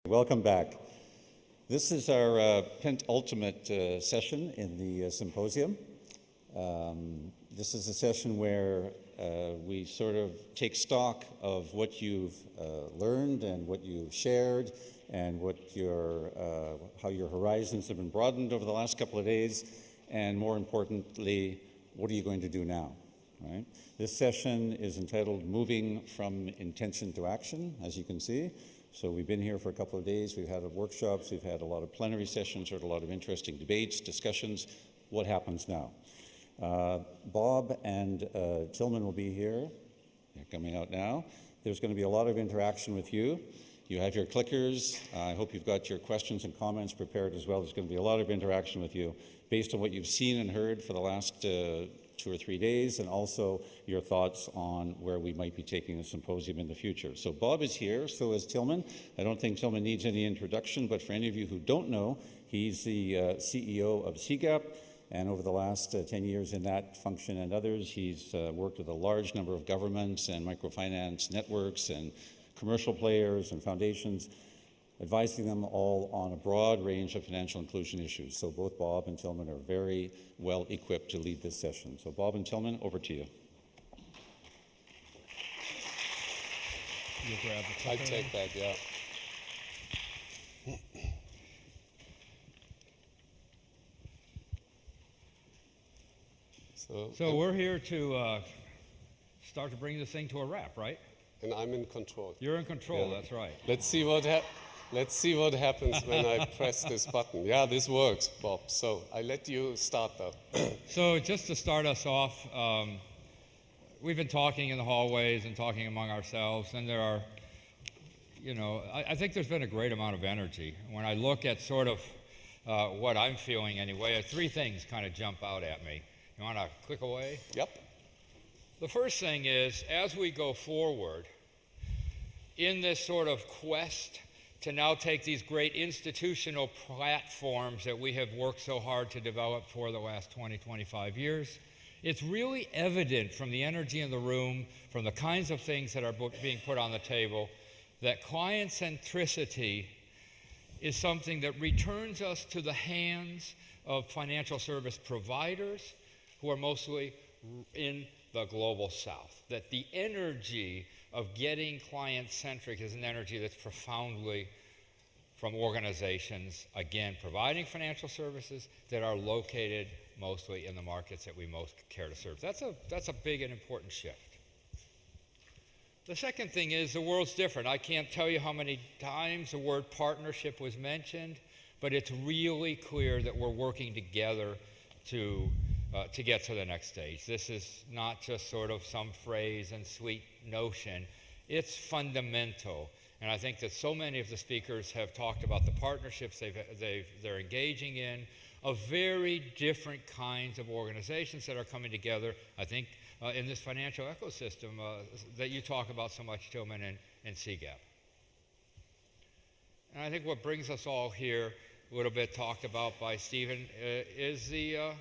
Welcome back. This is our penultimate session in the symposium. This is a session where we sort of take stock of what you've learned and what you've shared and what how your horizons have been broadened over the last couple of days, and more importantly, what are you going to do now? Right? This session is entitled Moving from Intention to Action, as you can see. So we've been here for a couple of days. We've had workshops. We've had a lot of plenary sessions, heard a lot of interesting debates, discussions. What happens now? Bob and Tillman will be here. They're coming out now. There's going to be a lot of interaction with you. You have your clickers. I hope you've got your questions and comments prepared as well. There's going to be a lot of interaction with you based on what you've seen and heard for the last 2 or 3 days, and also your thoughts on where we might be taking the symposium in the future. So Bob is here, so is Tillman. I don't think Tillman needs any introduction, but for any of you who don't know, he's the CEO of CGAP, and over the last 10 years in that function and others, he's worked with a large number of governments and microfinance networks and commercial players and foundations, advising them all on a broad range of financial inclusion issues. So both Bob and Tillman are very well equipped to lead this session. So Bob and Tillman, over to you. You'll grab the clicker. I take that, yeah. So we're here to start to bring this thing to a wrap, right? And I'm in control. You're in control, Yeah. That's right. Let's see what happens when I press this button. Yeah, this works, Bob. So I let you start though. So just to start us off, we've been talking in the hallways and talking among ourselves, and there are, I think there's been a great amount of energy. When I look at sort of what I'm feeling anyway, 3 things kind of jump out at me. You want to click away? Yep. The first thing is, as we go forward in this sort of quest to now take these great institutional platforms that we have worked so hard to develop for the last 20, 25 years, it's really evident from the energy in the room, from the kinds of things that are being put on the table, that client centricity is something that returns us to the hands of financial service providers who are mostly in the global south. That the energy of getting client-centric is an energy that's profoundly from organizations, again, providing financial services that are located mostly in the markets that we most care to serve. That's a big and important shift. The second thing is the world's different. I can't tell you how many times the word partnership was mentioned, but it's really clear that we're working together to get to the next stage. This is not just sort of some phrase and sweet notion. It's fundamental. And I think that so many of the speakers have talked about the partnerships they're engaging in, of very different kinds of organizations that are coming together, I think, in this financial ecosystem that you talk about so much, Tillman, and CGAP. And I think what brings us all here, a little bit talked about by Stephen, is the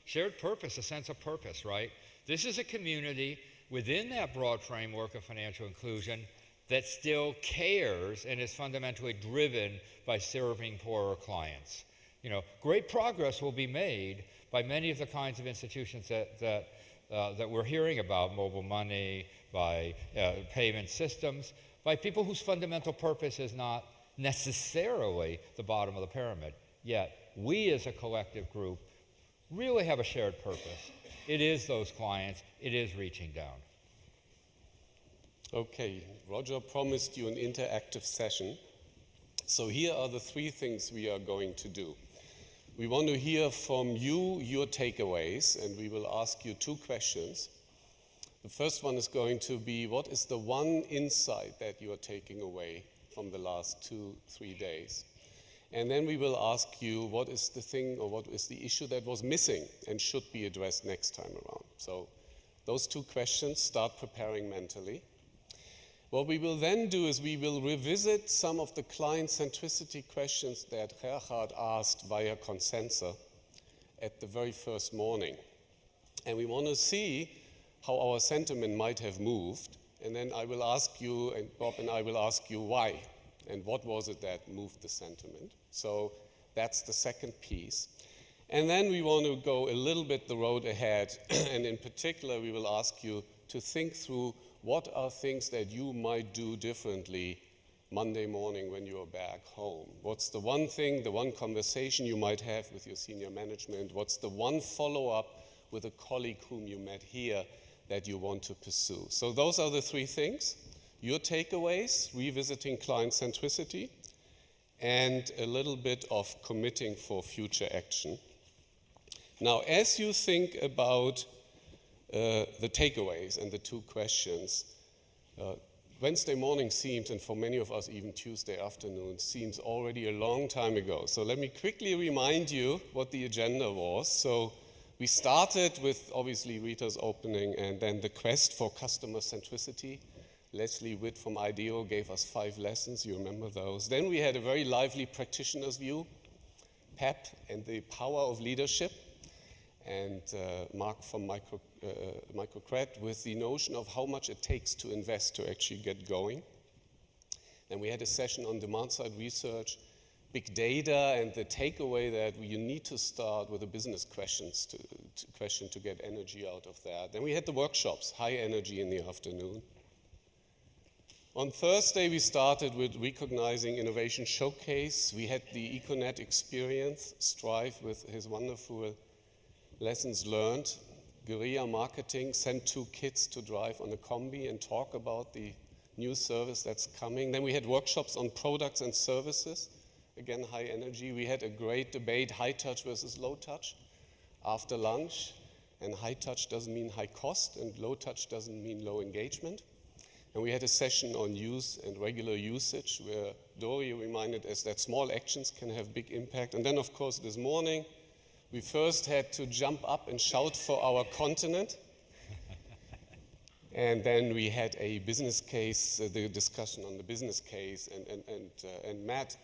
shared purpose, a sense of purpose, right? This is a community within that broad framework of financial inclusion that still cares and is fundamentally driven by serving poorer clients. Great progress will be made by many of the kinds of institutions that we're hearing about, mobile money, by payment systems, by people whose fundamental purpose is not necessarily the bottom of the pyramid. Yet, we as a collective group really have a shared purpose. It is those clients. It is reaching down. Okay, Roger promised you an interactive session. So here are the 3 things we are going to do. We want to hear from you your takeaways, and we will ask you 2 questions. The first one is going to be, what is the one insight that you are taking away from the last 2-3 days? And then we will ask you what is the thing or what is the issue that was missing and should be addressed next time around. So those 2 questions, start preparing mentally. What we will then do is we will revisit some of the client centricity questions that Gerhard asked via Consensa at the very first morning. And we want to see how our sentiment might have moved. And then I will ask you, and Bob and I will ask you why. and what was it that moved the sentiment. So that's the second piece. And then we want to go a little bit the road ahead, and in particular, we will ask you to think through what are things that you might do differently Monday morning when you're back home. What's the one thing, the one conversation you might have with your senior management? What's the one follow-up with a colleague whom you met here that you want to pursue? So those are the three things. Your takeaways, revisiting client centricity, and a little bit of committing for future action. Now, as you think about the takeaways and the two questions, Wednesday morning seems, and for many of us even Tuesday afternoon, seems already a long time ago. So let me quickly remind you what the agenda was. So we started with obviously Rita's opening and then the quest for customer centricity. Leslie Witt from IDEO gave us 5 lessons, you remember those. Then we had a very lively practitioner's view, PEP and the power of leadership, and Mark from Microcred with the notion of how much it takes to invest to actually get going. Then we had a session on demand-side research, big data, and the takeaway that you need to start with a business question to get energy out of that. Then we had the workshops, high energy in the afternoon. On Thursday, we started with recognizing Innovation Showcase. We had the Econet experience, Strive with his wonderful lessons learned, guerrilla marketing, send 2 kids to drive on a combi and talk about the new service that's coming. Then we had workshops on products and services, again, high energy. We had a great debate, high touch versus low touch, after lunch. And high touch doesn't mean high cost, and low touch doesn't mean low engagement. And we had a session on use and regular usage, where Dori reminded us that small actions can have big impact. And then, of course, this morning, we first had to jump up and shout for our continent. And then we had a business case, the discussion on the business case, and Matt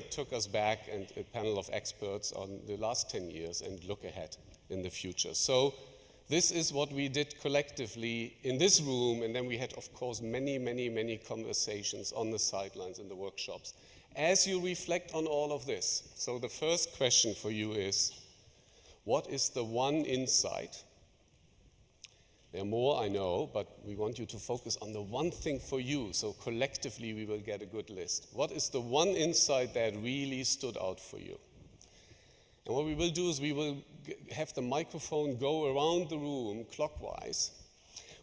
took us back and a panel of experts on the last 10 years and look ahead in the future. So this is what we did collectively in this room, and then we had, of course, many conversations on the sidelines in the workshops. As you reflect on all of this, so the first question for you is, what is the one insight? There are more, I know, but we want you to focus on the one thing for you, so collectively we will get a good list. What is the one insight that really stood out for you? And what we will do is we will have the microphone go around the room clockwise.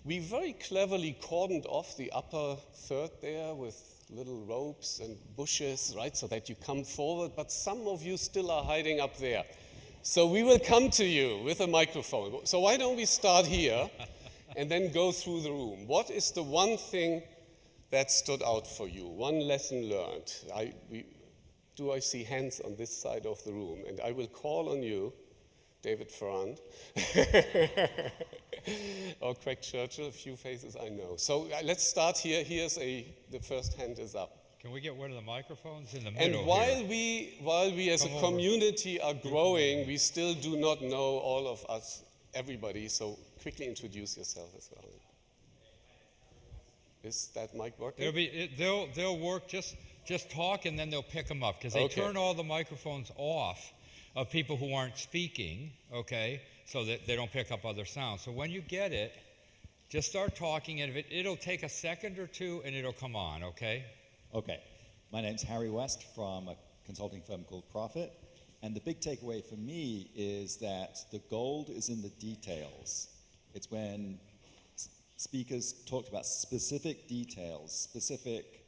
We very cleverly cordoned off the upper third there with little ropes and bushes, right, so that you come forward, but some of you still are hiding up there. So we will come to you with a microphone. So why don't we start here and then go through the room? What is the one thing that stood out for you? One lesson learned? Do I see hands on this side of the room? And I will call on you, David Ferrand, or Craig Churchill, a few faces I know. So let's start here. The first hand is up. Can we get one of the microphones in the middle? And while we as a community are growing, we still do not know all of us, everybody, so quickly introduce yourself as well. Is that mic working? They'll work, just talk and then they'll pick them up, because they turn all the microphones off of people who aren't speaking, okay, so that they don't pick up other sounds. So when you get it, just start talking, and it'll take a second or two and it'll come on, okay? Okay, my name's Harry West from a consulting firm called Profit, and the big takeaway for me is that the gold is in the details. It's when speakers talked about specific details, specific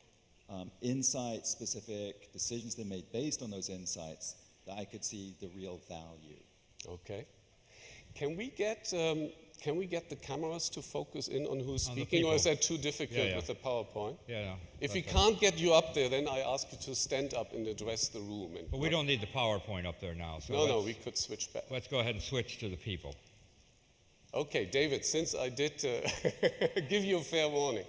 insights, specific decisions they made based on those insights, that I could see the real value. Okay. Can we get the cameras to focus in on who's speaking, or is that too difficult with the PowerPoint? Yeah. If we can't get you up there, then I ask you to stand up and address the room. But we don't need the PowerPoint up there now. So no, we could switch back. Let's go ahead and switch to the people. Okay, David, since I did give you a fair warning.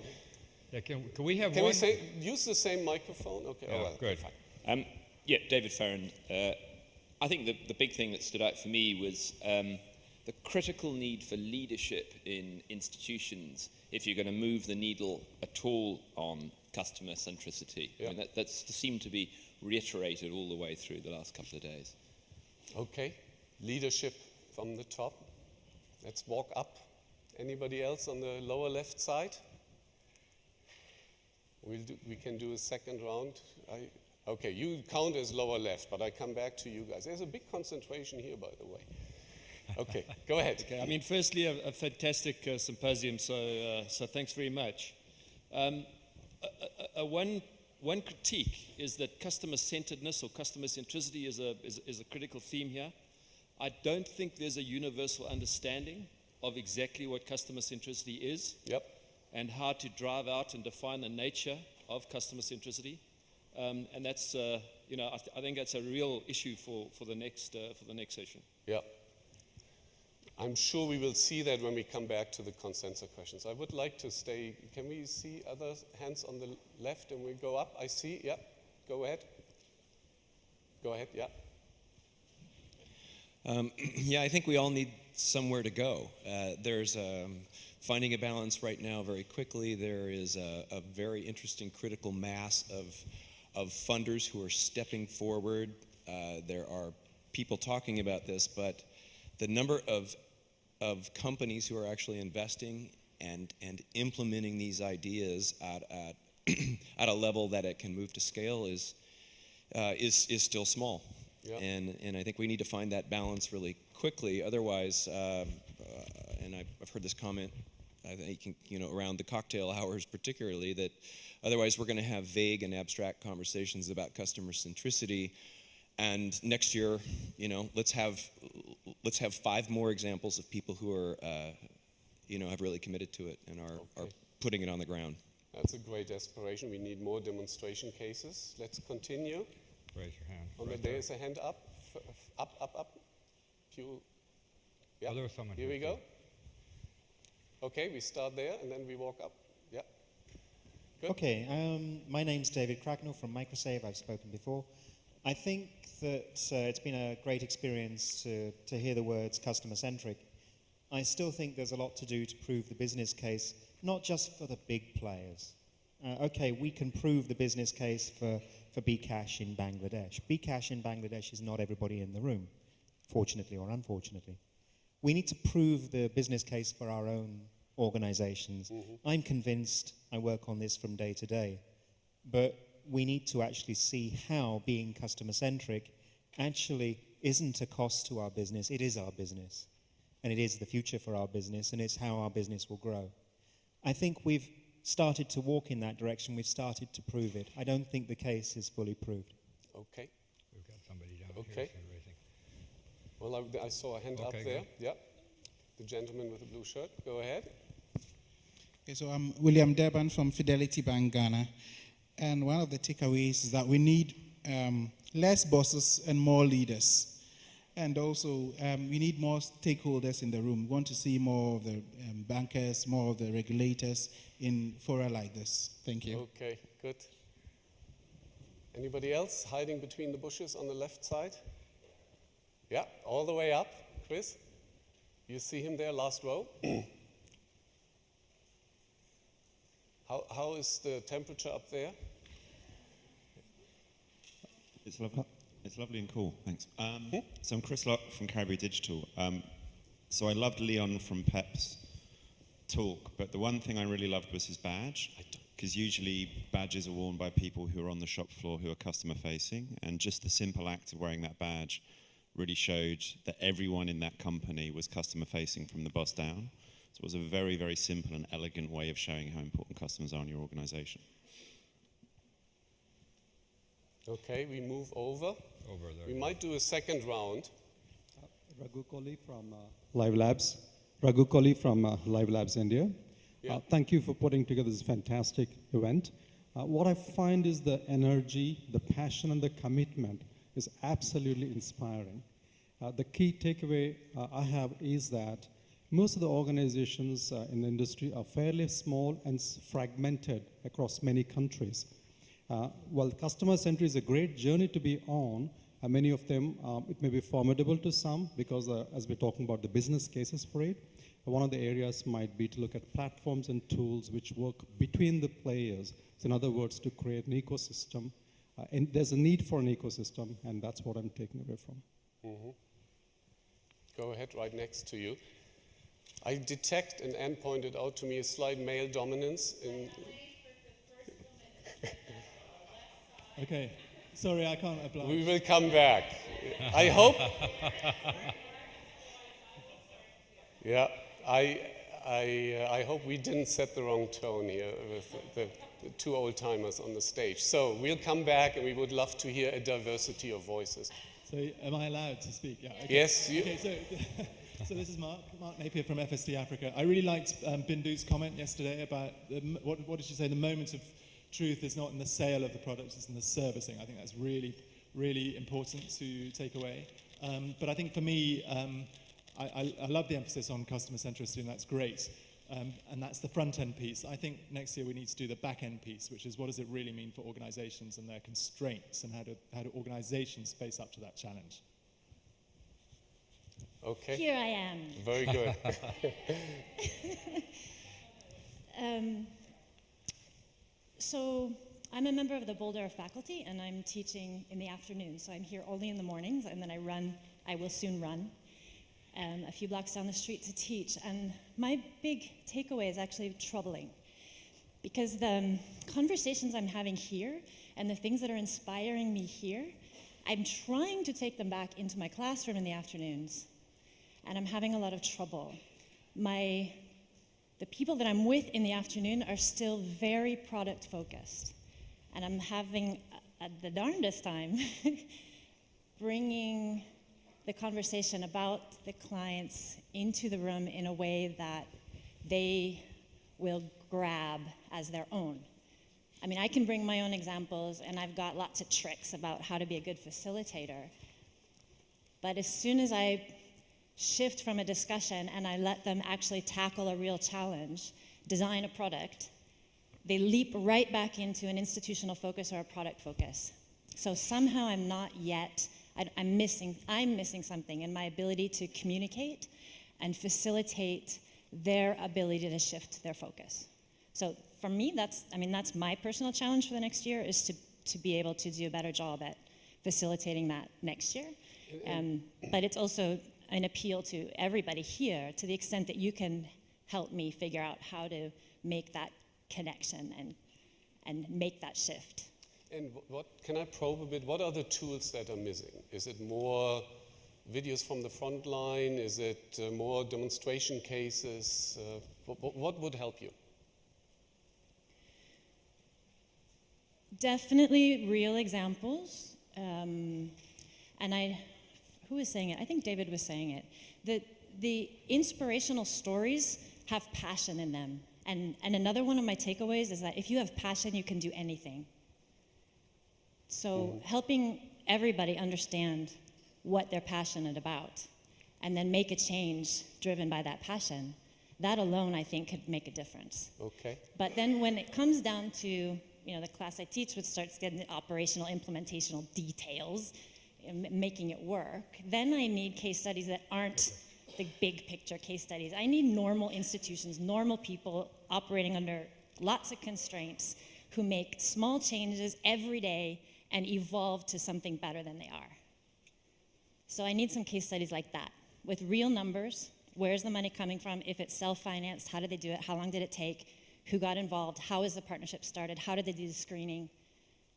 Yeah, can we have Can one? we use the same microphone? Okay, Yeah, all right. good. Fine. Yeah, David Ferrand. I think the big thing that stood out for me was the critical need for leadership in institutions if you're going to move the needle at all on customer centricity. Yeah. I mean, that's seemed to be reiterated all the way through the last couple of days. Okay, leadership from the top. Let's walk up. Anybody else on the lower left side? We can do a second round. Okay, you count as lower left, but I come back to you guys. There's a big concentration here, by the way. Okay, go ahead. Okay, I mean, firstly, a fantastic symposium, so thanks very much. One critique is that customer-centeredness or customer centricity is a critical theme here. I don't think there's a universal understanding of exactly what customer centricity is. Yep. And how to drive out and define the nature of customer centricity. And that's, I think that's a real issue for the next session. Yeah. I'm sure we will see that when we come back to the consensus questions. I would like to stay. Can we see other hands on the left and we go up? I see. Yeah. Go ahead. Go ahead. Yeah. Yeah, I think we all need somewhere to go. There's finding a balance right now very quickly. There is a very interesting critical mass of funders who are stepping forward. There are people talking about this, but the number of companies who are actually investing and implementing these ideas at a level that it can move to scale is still small. Yeah. And I think we need to find that balance really quickly. Otherwise, and I've heard this comment, I think, around the cocktail hours particularly, that otherwise we're going to have vague and abstract conversations about customer centricity. And next year, let's have 5 more examples of people who are, have really committed to it and are putting it on the ground. That's a great aspiration. We need more demonstration cases. Let's continue. Raise your hand. There is a hand up. Up. Yeah. Oh, there was someone Here here we go. Okay, we start there and then we walk up. Yeah. Good. Okay, my name's David Cracknell from Microsave. I've spoken before. I think that it's been a great experience to hear the words customer-centric. I still think there's a lot to do to prove the business case, not just for the big players. Okay, we can prove the business case for bKash in Bangladesh. bKash in Bangladesh is not everybody in the room, fortunately or unfortunately. We need to prove the business case for our own organizations. Mm-hmm. I'm convinced, I work on this from day to day, but we need to actually see how being customer-centric actually isn't a cost to our business. It is our business, and it is the future for our business, and it's how our business will grow. I think we've started to walk in that direction. We've started to prove it. I don't think the case is fully proved. Okay. We've got somebody down Okay. here. Raising. Well, I saw a hand up there. Good. Yeah. The gentleman with the blue shirt. Go ahead. Okay, so I'm William Durban from Fidelity Bank, Ghana. And one of the takeaways is that we need less bosses and more leaders. And also, we need more stakeholders in the room. We want to see more of the bankers, more of the regulators in fora like this. Thank you. Okay, good. Anybody else hiding between the bushes on the left side? Yeah, all the way up. Chris, you see him there, last row. How is the temperature up there? It's lovely and cool, thanks. So I'm Chris Locke from Caribou Digital. So I loved Leon from Pep's talk, but the one thing I really loved was his badge, because usually badges are worn by people who are on the shop floor who are customer facing, and just the simple act of wearing that badge really showed that everyone in that company was customer facing from the boss down. So it was a very, very simple and elegant way of showing how important customers are in your organization. Okay, we move over. Over there. We might do a second round. Raghu Kohli from Live Labs. Raghu Kohli from Live Labs India. Yeah. Thank you for putting together this fantastic event. What I find is the energy, the passion, and the commitment is absolutely inspiring. The key takeaway I have is that most of the organizations in the industry are fairly small and fragmented across many countries. While customer centric is a great journey to be on, many of them, it may be formidable to some because as we're talking about the business cases for it, One of the areas might be to look at platforms and tools which work between the players. So in other words, to create an ecosystem. And there's a need for an ecosystem, and that's what I'm taking away from. Go ahead, right next to you. I detect, and Anne pointed out to me, a slight male dominance in... Okay, sorry, I can't oblige. We will come back. I hope... Yeah, I hope we didn't set the wrong tone here with the two old-timers on the stage. So we'll come back, and we would love to hear a diversity of voices. So am I allowed to speak? Yeah. Okay. Yes. Okay, so this is Mark Napier from FSD Africa. I really liked Bindu's comment yesterday about, what did she say, the moment of truth is not in the sale of the product, it's in the servicing. I think that's really, really important to take away. But I think for me, I love the emphasis on customer centricity, and that's great. And that's the front-end piece. I think next year we need to do the back-end piece, which is what does it really mean for organizations and their constraints, and how do organizations face up to that challenge? Okay. Here I am. Very good. So I'm a member of the Boulder faculty, and I'm teaching in the afternoon. So I'm here only in the mornings, and then I will soon run a few blocks down the street to teach. And my big takeaway is actually troubling, because the conversations I'm having here and the things that are inspiring me here, I'm trying to take them back into my classroom in the afternoons, and I'm having a lot of trouble. The people that I'm with in the afternoon are still very product focused, and I'm having the darndest time bringing the conversation about the clients into the room in a way that they will grab as their own. I mean, I can bring my own examples, and I've got lots of tricks about how to be a good facilitator. But as soon as I shift from a discussion and I let them actually tackle a real challenge, design a product, they leap right back into an institutional focus or a product focus. So somehow I'm not yet, I'm missing something in my ability to communicate and facilitate their ability to shift their focus. So for me, that's my personal challenge for the next year, is to be able to do a better job at facilitating that next year. But it's also an appeal to everybody here, to the extent that you can help me figure out how to make that connection and make that shift. And what can I probe a bit? What are the tools that are missing? Is it more videos from the front line? Is it more demonstration cases? What would help you? Definitely real examples. Who was saying it? I think David was saying it. The inspirational stories have passion in them. And another one of my takeaways is that if you have passion, you can do anything. So helping everybody understand what they're passionate about and then make a change driven by that passion, that alone, I think, could make a difference. Okay. But then when it comes down to, the class I teach, which starts getting the operational, implementational details, making it work, then I need case studies that aren't the big picture case studies. I need normal institutions, normal people operating under lots of constraints who make small changes every day and evolve to something better than they are. So I need some case studies like that, with real numbers. Where's the money coming from? If it's self-financed, how did they do it? How long did it take? Who got involved? How is the partnership started? How did they do the screening?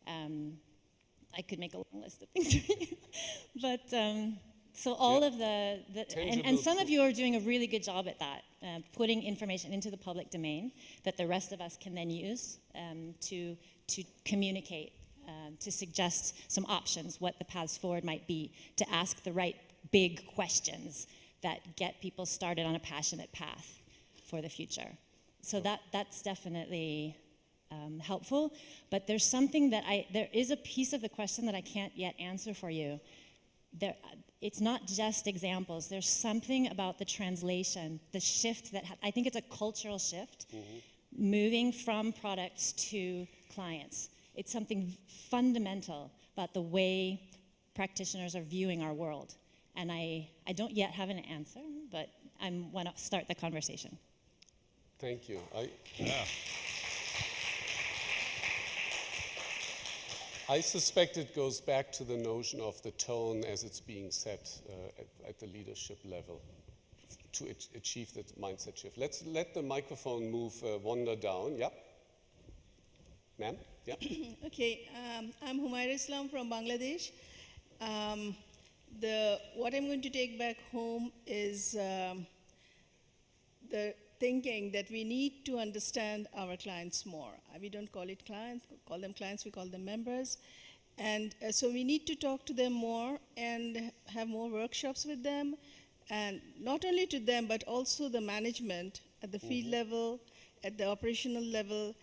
I could make a long list of things for you. But so all of and some of you are doing a really good job at that, putting information into the public domain that the rest of us can then use to communicate, to suggest some options, what the paths forward might be, to ask the right big questions that get people started on a passionate path for the future. So that's definitely helpful, but there's something there is a piece of the question that I can't yet answer for you. It's not just examples. There's something about the translation, the shift that I think it's a cultural shift, moving from products to clients. It's something fundamental about the way practitioners are viewing our world. And I don't yet have an answer, but I want to start the conversation. Thank you. I suspect it goes back to the notion of the tone as it's being set at the leadership level to achieve that mindset shift. Let's let the microphone move, wander down. Yeah. Ma'am? Yeah. Okay, I'm Humaira Islam from Bangladesh. What I'm going to take back home is the thinking that we need to understand our clients more. We don't call it clients, call them clients, we call them members. And so we need to talk to them more and have more workshops with them. And not only to them, but also the management at the field level, at the operational level,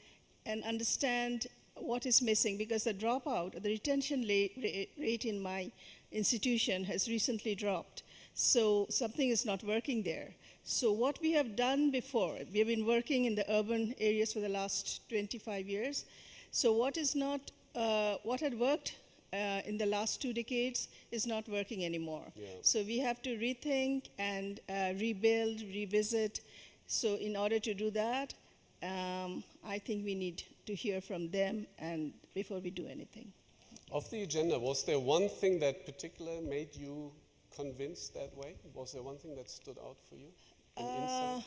and understand what is missing, because the dropout, the retention rate in my institution has recently dropped. So something is not working there. So what we have done before, we have been working in the urban areas for the last 25 years. So what had worked in the last 2 decades is not working anymore. Yeah. So we have to rethink and rebuild, revisit. So in order to do that, I think we need to hear from them and before we do anything. Of the agenda, was there one thing that particularly made you convinced that way? Was there one thing that stood out for you? An insight?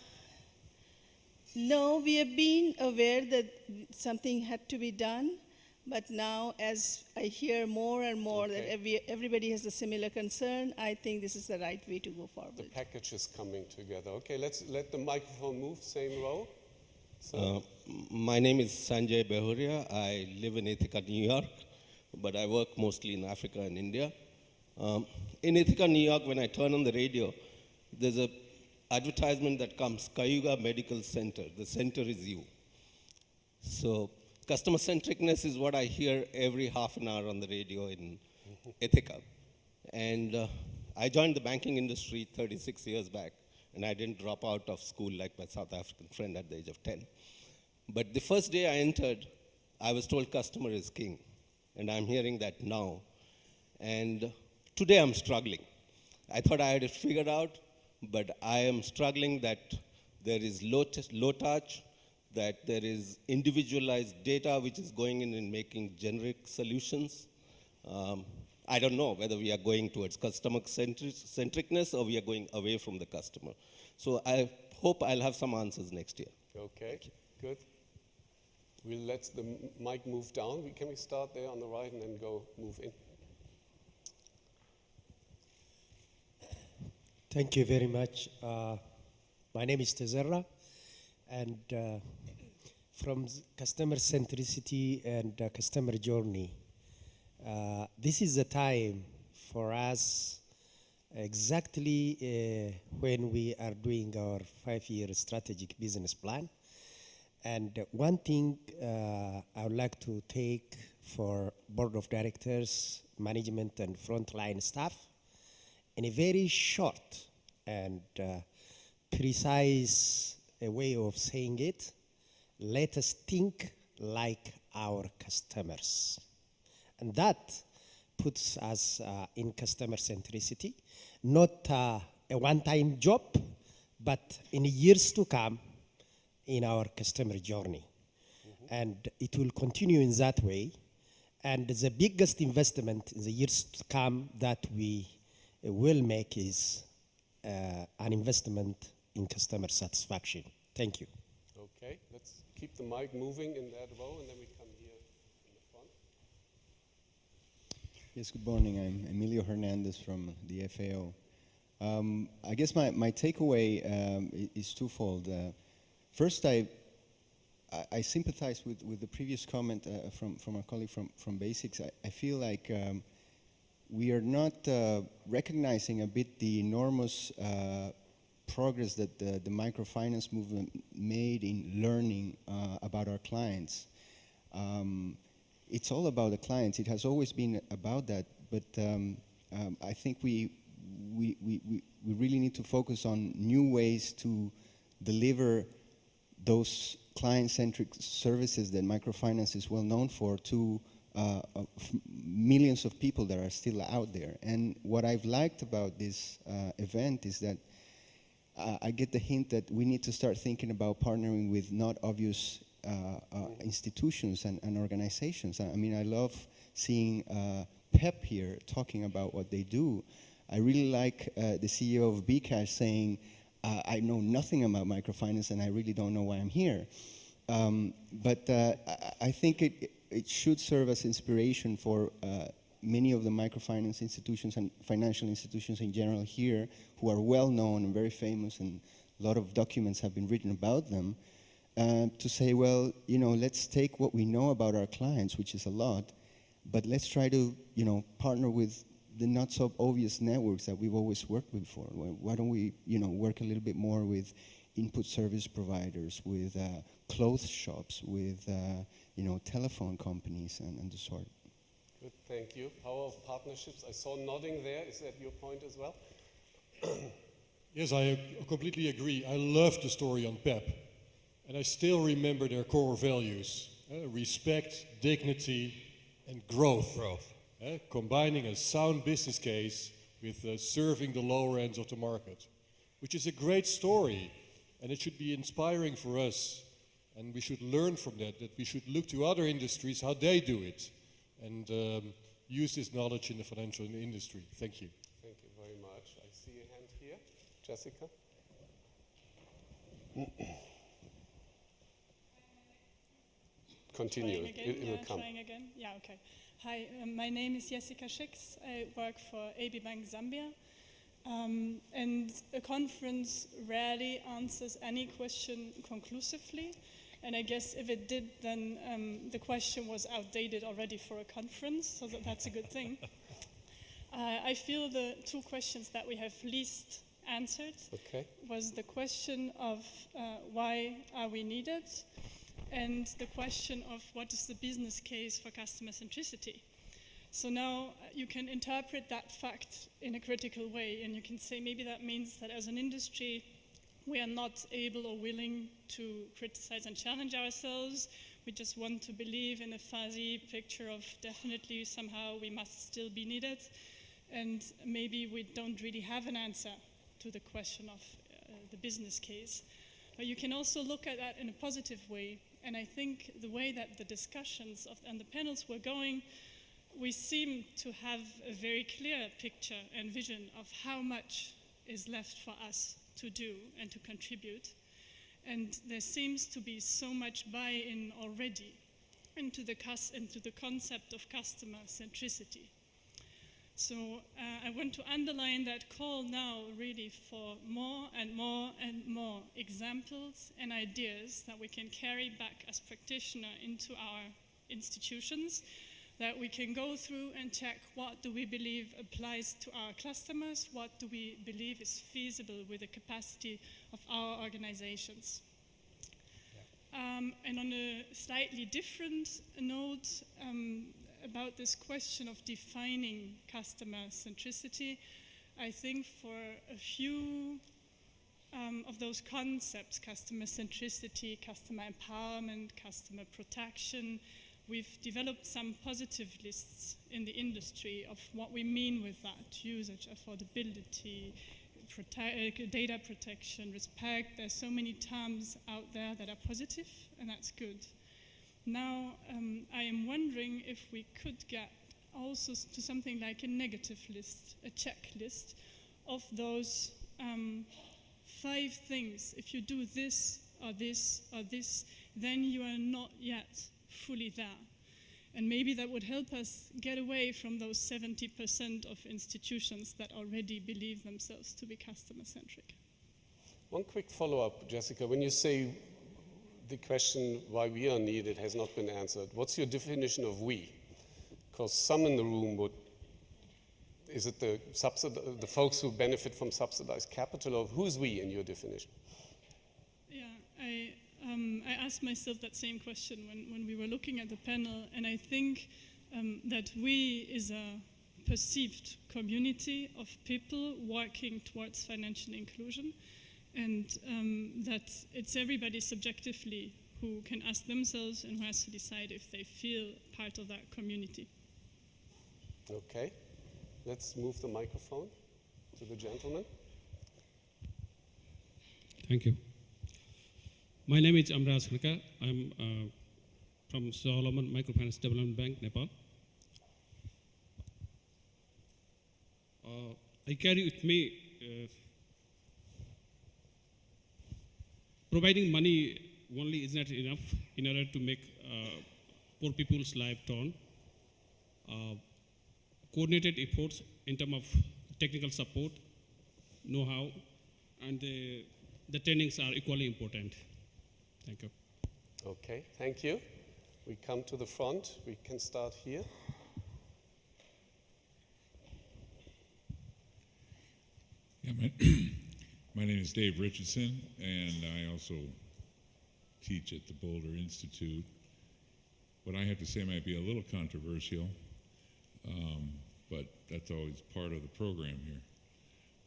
No, we have been aware that something had to be done, but now as I hear more and more that everybody has a similar concern, I think this is the right way to go forward. The package is coming together. Okay, let's let the microphone move, same row. So. My name is Sanjay Behuria. I live in Ithaca, New York, but I work mostly in Africa and India. In Ithaca, New York, when I turn on the radio, there's an advertisement that comes, Cayuga Medical Center. The center is you. So customer centricness is what I hear every half an hour on the radio in Ithaca. And I joined the banking industry 36 years back, and I didn't drop out of school like my South African friend at the age of 10. But the first day I entered, I was told customer is king. And I'm hearing that now. And today I'm struggling. I thought I had it figured out, but I am struggling that there is low touch, that there is individualized data which is going in and making generic solutions. I don't know whether we are going towards customer centricness or we are going away from the customer. So I hope I'll have some answers next year. Okay, good. We'll let the mic move down. Can we start there on the right and then go move in? Thank you very much. My name is Tezerra, and from customer centricity and customer journey, this is the time for us exactly when we are doing our 5-year strategic business plan. And one thing I would like to take for board of directors, management, and frontline staff, in a very short and precise way of saying it, let us think like our customers. And that puts us in customer centricity, not a one-time job, but in years to come in our customer journey. And it will continue in that way. And the biggest investment in the years to come that we will make is an investment in customer satisfaction. Thank you. Okay, let's keep the mic moving in that row, and then we come here in the front. Yes, good morning. I'm Emilio Hernandez from the FAO. I guess my takeaway is twofold. First, I sympathize with the previous comment from our colleague from Basics. I feel like we are not recognizing a bit the enormous progress that the microfinance movement made in learning about our clients. It's all about the clients. It has always been about that, but I think we really need to focus on new ways to deliver those client-centric services that microfinance is well known for to millions of people that are still out there. And what I've liked about this event is that I get the hint that we need to start thinking about partnering with not obvious institutions and organizations. I mean, I love seeing PEP here talking about what they do. I really like the CEO of Bcash saying, I know nothing about microfinance and I really don't know why I'm here. But I think it should serve as inspiration for many of the microfinance institutions and financial institutions in general here who are well known and very famous, and a lot of documents have been written about them, to say, well, you know, let's take what we know about our clients, which is a lot, but let's try to, you know, partner with the not so obvious networks that we've always worked with before. Why don't we, you know, work a little bit more with input service providers, with clothes shops, with, you know, telephone companies and the sort. Good, thank you. Power of partnerships. I saw nodding there. Is that your point as well? Yes, I completely agree. I love the story on PEP. And I still remember their core values. Respect, dignity, and growth. Combining a sound business case with serving the lower ends of the market, which is a great story, and it should be inspiring for us, and we should learn from that we should look to other industries, how they do it, and use this knowledge in the financial industry. Thank you. Thank you very much. I see a hand here. Jessica? Continue. It will come. Trying again? Yeah, okay. Hi, my name is Jessica Schicks. I work for AB Bank Zambia. And a conference rarely answers any question conclusively. And I guess if it did, then the question was outdated already for a conference, so that's a good thing. I feel the two questions that we have least answered was the question of why are we needed, and the question of what is the business case for customer centricity. So now you can interpret that fact in a critical way, and you can say maybe that means that as an industry we are not able or willing to criticize and challenge ourselves. We just want to believe in a fuzzy picture of definitely somehow we must still be needed, and maybe we don't really have an answer to the question of the business case. But you can also look at that in a positive way. And I think the way that the discussions and the panels were going, we seem to have a very clear picture and vision of how much is left for us to do and to contribute. And there seems to be so much buy-in already into the concept of customer centricity. So I want to underline that call now really for more and more and more examples and ideas that we can carry back as practitioners into our institutions, that we can go through and check what do we believe applies to our customers, what do we believe is feasible with the capacity of our organizations. And on a slightly different note, about this question of defining customer centricity, I think for a few of those concepts, customer centricity, customer empowerment, customer protection, we've developed some positive lists in the industry of what we mean with that: usage, affordability, data protection, respect. There's so many terms out there that are positive, and that's good. Now, I am wondering if we could get also to something like a negative list, a checklist of those 5 things. If you do this or this or this, then you are not yet fully there. And maybe that would help us get away from those 70% of institutions that already believe themselves to be customer-centric. One quick follow-up, Jessica. When you say the question why we are needed has not been answered, what's your definition of we? Because some in the room would, is it the folks who benefit from subsidized capital, or who's we in your definition? Yeah, I asked myself that same question when we were looking at the panel, and I think that we is a perceived community of people working towards financial inclusion, and that it's everybody subjectively who can ask themselves and who has to decide if they feel part of that community. Okay, let's move the microphone to the gentleman. Thank you. My name is Amraj Khanka. I'm from Solomon Microfinance Development Bank, Nepal. I carry with me providing money only is not enough in order to make poor people's life turn. Coordinated efforts in terms of technical support, know-how, and the trainings are equally important. Thank you. Okay, thank you. We come to the front. We can start here. Yeah, my name is Dave Richardson, and I also teach at the Boulder Institute. What I have to say might be a little controversial, but that's always part of the program here.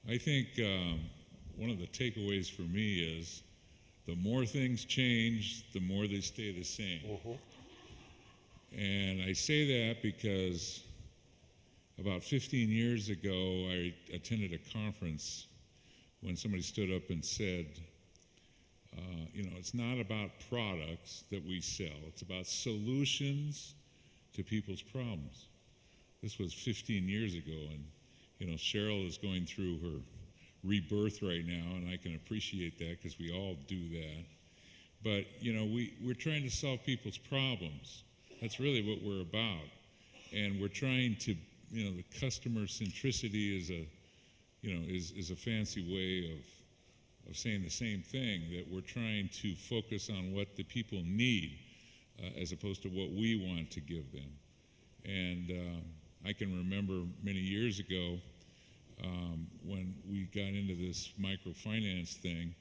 I think one of the takeaways for me is the more things change, the more they stay the same. And I say that because about 15 years ago, I attended a conference when somebody stood up and said, it's not about products that we sell, it's about solutions to people's problems. This was 15 years ago, and Cheryl is going through her rebirth right now, and I can appreciate that because we all do that. But we're trying to solve people's problems. That's really what we're about, and we're trying to. The customer centricity is a fancy way of saying the same thing, that we're trying to focus on what the people need as opposed to what we want to give them. And I can remember many years ago when we got into this microfinance thing,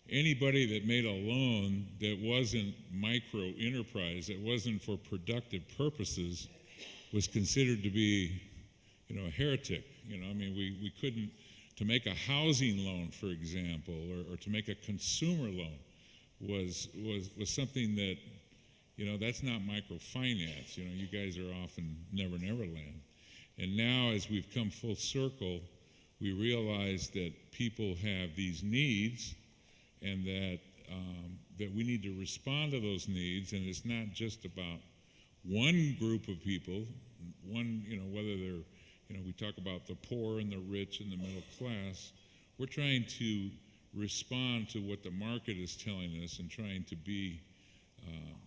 anybody that made a loan that wasn't micro enterprise, that wasn't for productive purposes, was considered to be, a heretic. We couldn't, to make a housing loan, for example, or to make a consumer loan was something that, that's not microfinance. You guys are off in Never Never Land. And now, as we've come full circle, we realize that people have these needs, and that we need to respond to those needs, and it's not just about one group of people, whether they're, we talk about the poor and the rich and the middle class. We're trying to respond to what the market is telling us and trying to be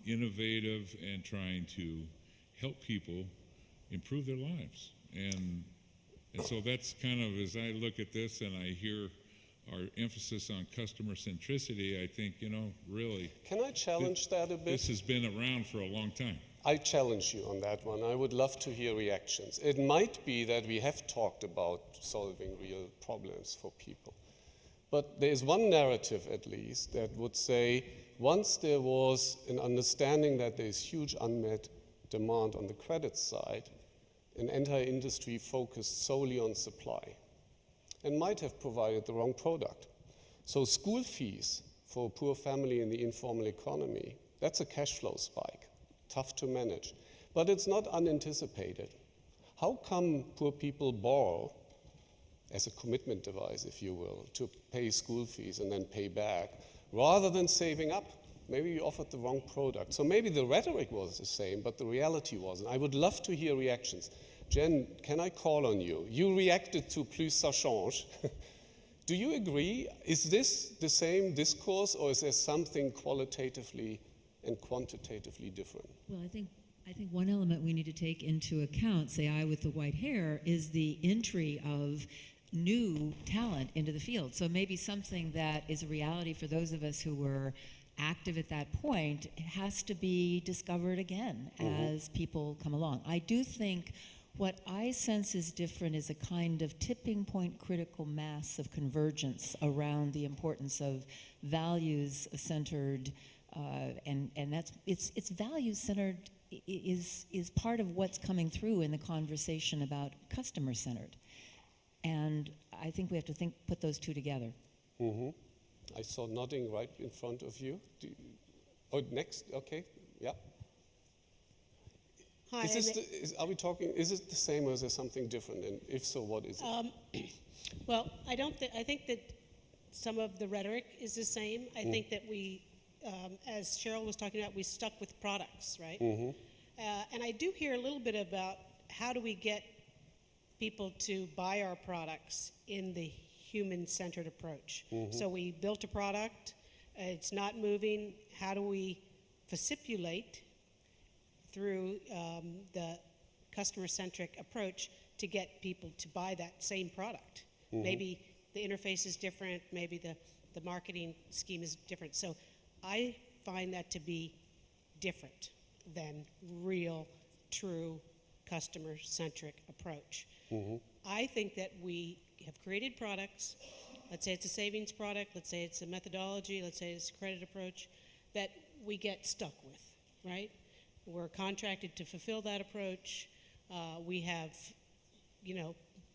innovative and trying to help people improve their lives. And so that's kind of, as I look at this and I hear our emphasis on customer centricity, I think, really. Can I challenge that a bit? This has been around for a long time. I challenge you on that one. I would love to hear reactions. It might be that we have talked about solving real problems for people. But there is one narrative, at least, that would say once there was an understanding that there is huge unmet demand on the credit side, an entire industry focused solely on supply and might have provided the wrong product. So school fees for a poor family in the informal economy, that's a cash flow spike. Tough to manage, but it's not unanticipated. How come poor people borrow as a commitment device, if you will, to pay school fees and then pay back, rather than saving up? Maybe you offered the wrong product. So maybe the rhetoric was the same, but the reality wasn't. I would love to hear reactions. Jen, can I call on you? You reacted to Plus ça change. Do you agree? Is this the same discourse, or is there something qualitatively and quantitatively different? Well, I think one element we need to take into account, say I with the white hair, is the entry of new talent into the field. So maybe something that is a reality for those of us who were active at that point has to be discovered again as people come along. I do think what I sense is different is a kind of tipping point critical mass of convergence around the importance of values-centered and that's it's value-centered is part of what's coming through in the conversation about customer-centered, and I think we have to put those two together. I saw nodding right in front of you. Next, okay, yeah. Hi. Are we talking? Is it the same, or is there something different? And if so, what is it? Well, I think that some of the rhetoric is the same. I think that we, as Cheryl was talking about, we stuck with products, right? And I do hear a little bit about how do we get people to buy our products in the human-centered approach. So we built a product, it's not moving. How do we facilitate through the customer-centric approach to get people to buy that same product? Maybe the interface is different, maybe the marketing scheme is different. So I find that to be different than real, true customer-centric approach. I think that we have created products, let's say it's a savings product, let's say it's a methodology, let's say it's a credit approach, that we get stuck with, right? We're contracted to fulfill that approach. We have,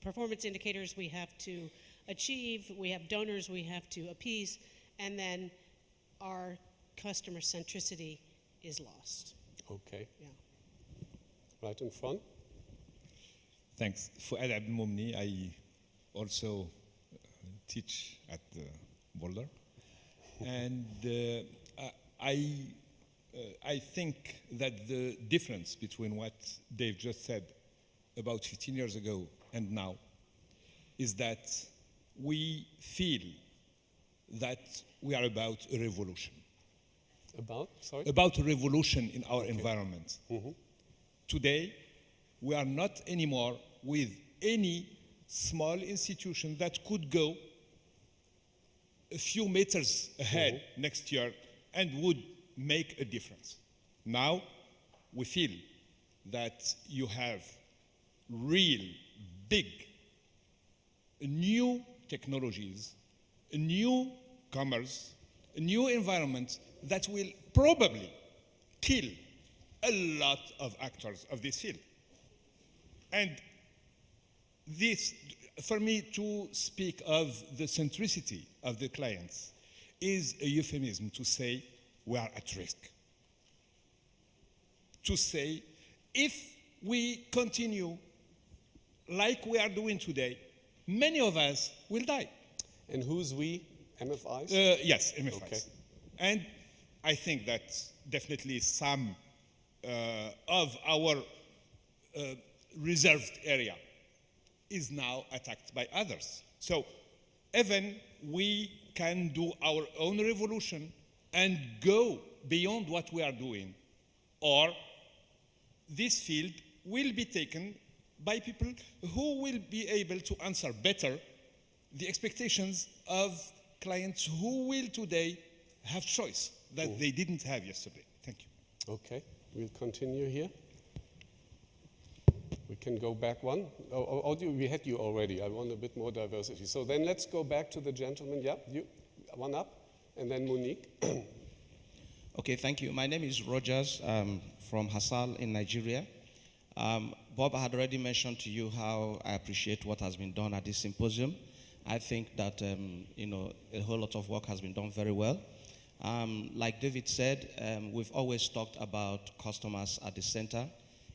performance indicators we have to achieve, we have donors we have to appease, and then our customer centricity is lost. Okay. Yeah. Right in front. Thanks. Fuad Abdelmoumni, I also teach at Boulder. And I think that the difference between what Dave just said about 15 years ago and now is that we feel that we are about a revolution. About? Sorry? About a revolution in our environment. Today, we are not anymore with any small institution that could go a few meters ahead next year and would make a difference. Now, we feel that you have real, big, new technologies, new commerce, a new environment that will probably kill a lot of actors of this field. And this, for me, to speak of the centricity of the clients is a euphemism to say we are at risk. To say if we continue like we are doing today, many of us will die. And who's we? MFIs? Yes, MFIs. Okay. And I think that definitely some of our reserved area is now attacked by others. So even we can do our own revolution and go beyond what we are doing, or this field will be taken by people who will be able to answer better the expectations of clients who will today have choice that they didn't have yesterday. Thank you. Okay, we'll continue here. We can go back one. We had you already. I want a bit more diversity. So then let's go back to the gentleman. Yeah, you, one up, and then Monique. Okay, thank you. My name is Rogers from Hassal in Nigeria. Bob had already mentioned to you how I appreciate what has been done at this symposium. I think that a whole lot of work has been done very well. Like David said, we've always talked about customers at the center.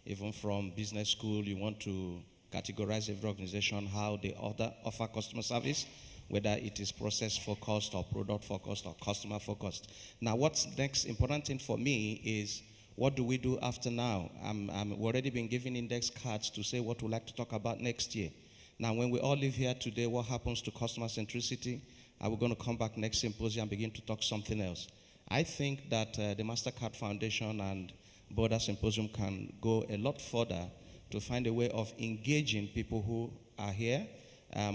Even from business school, you want to categorize every organization how they offer customer service, whether it is process focused or product focused or customer focused. Now, what's next important thing for me is what do we do after now? We've already been given index cards to say what we'd like to talk about next year. Now, when we all live here today, what happens to customer centricity? Are we going to come back next symposium and begin to talk something else? I think that the MasterCard Foundation and Border Symposium can go a lot further to find a way of engaging people who are here.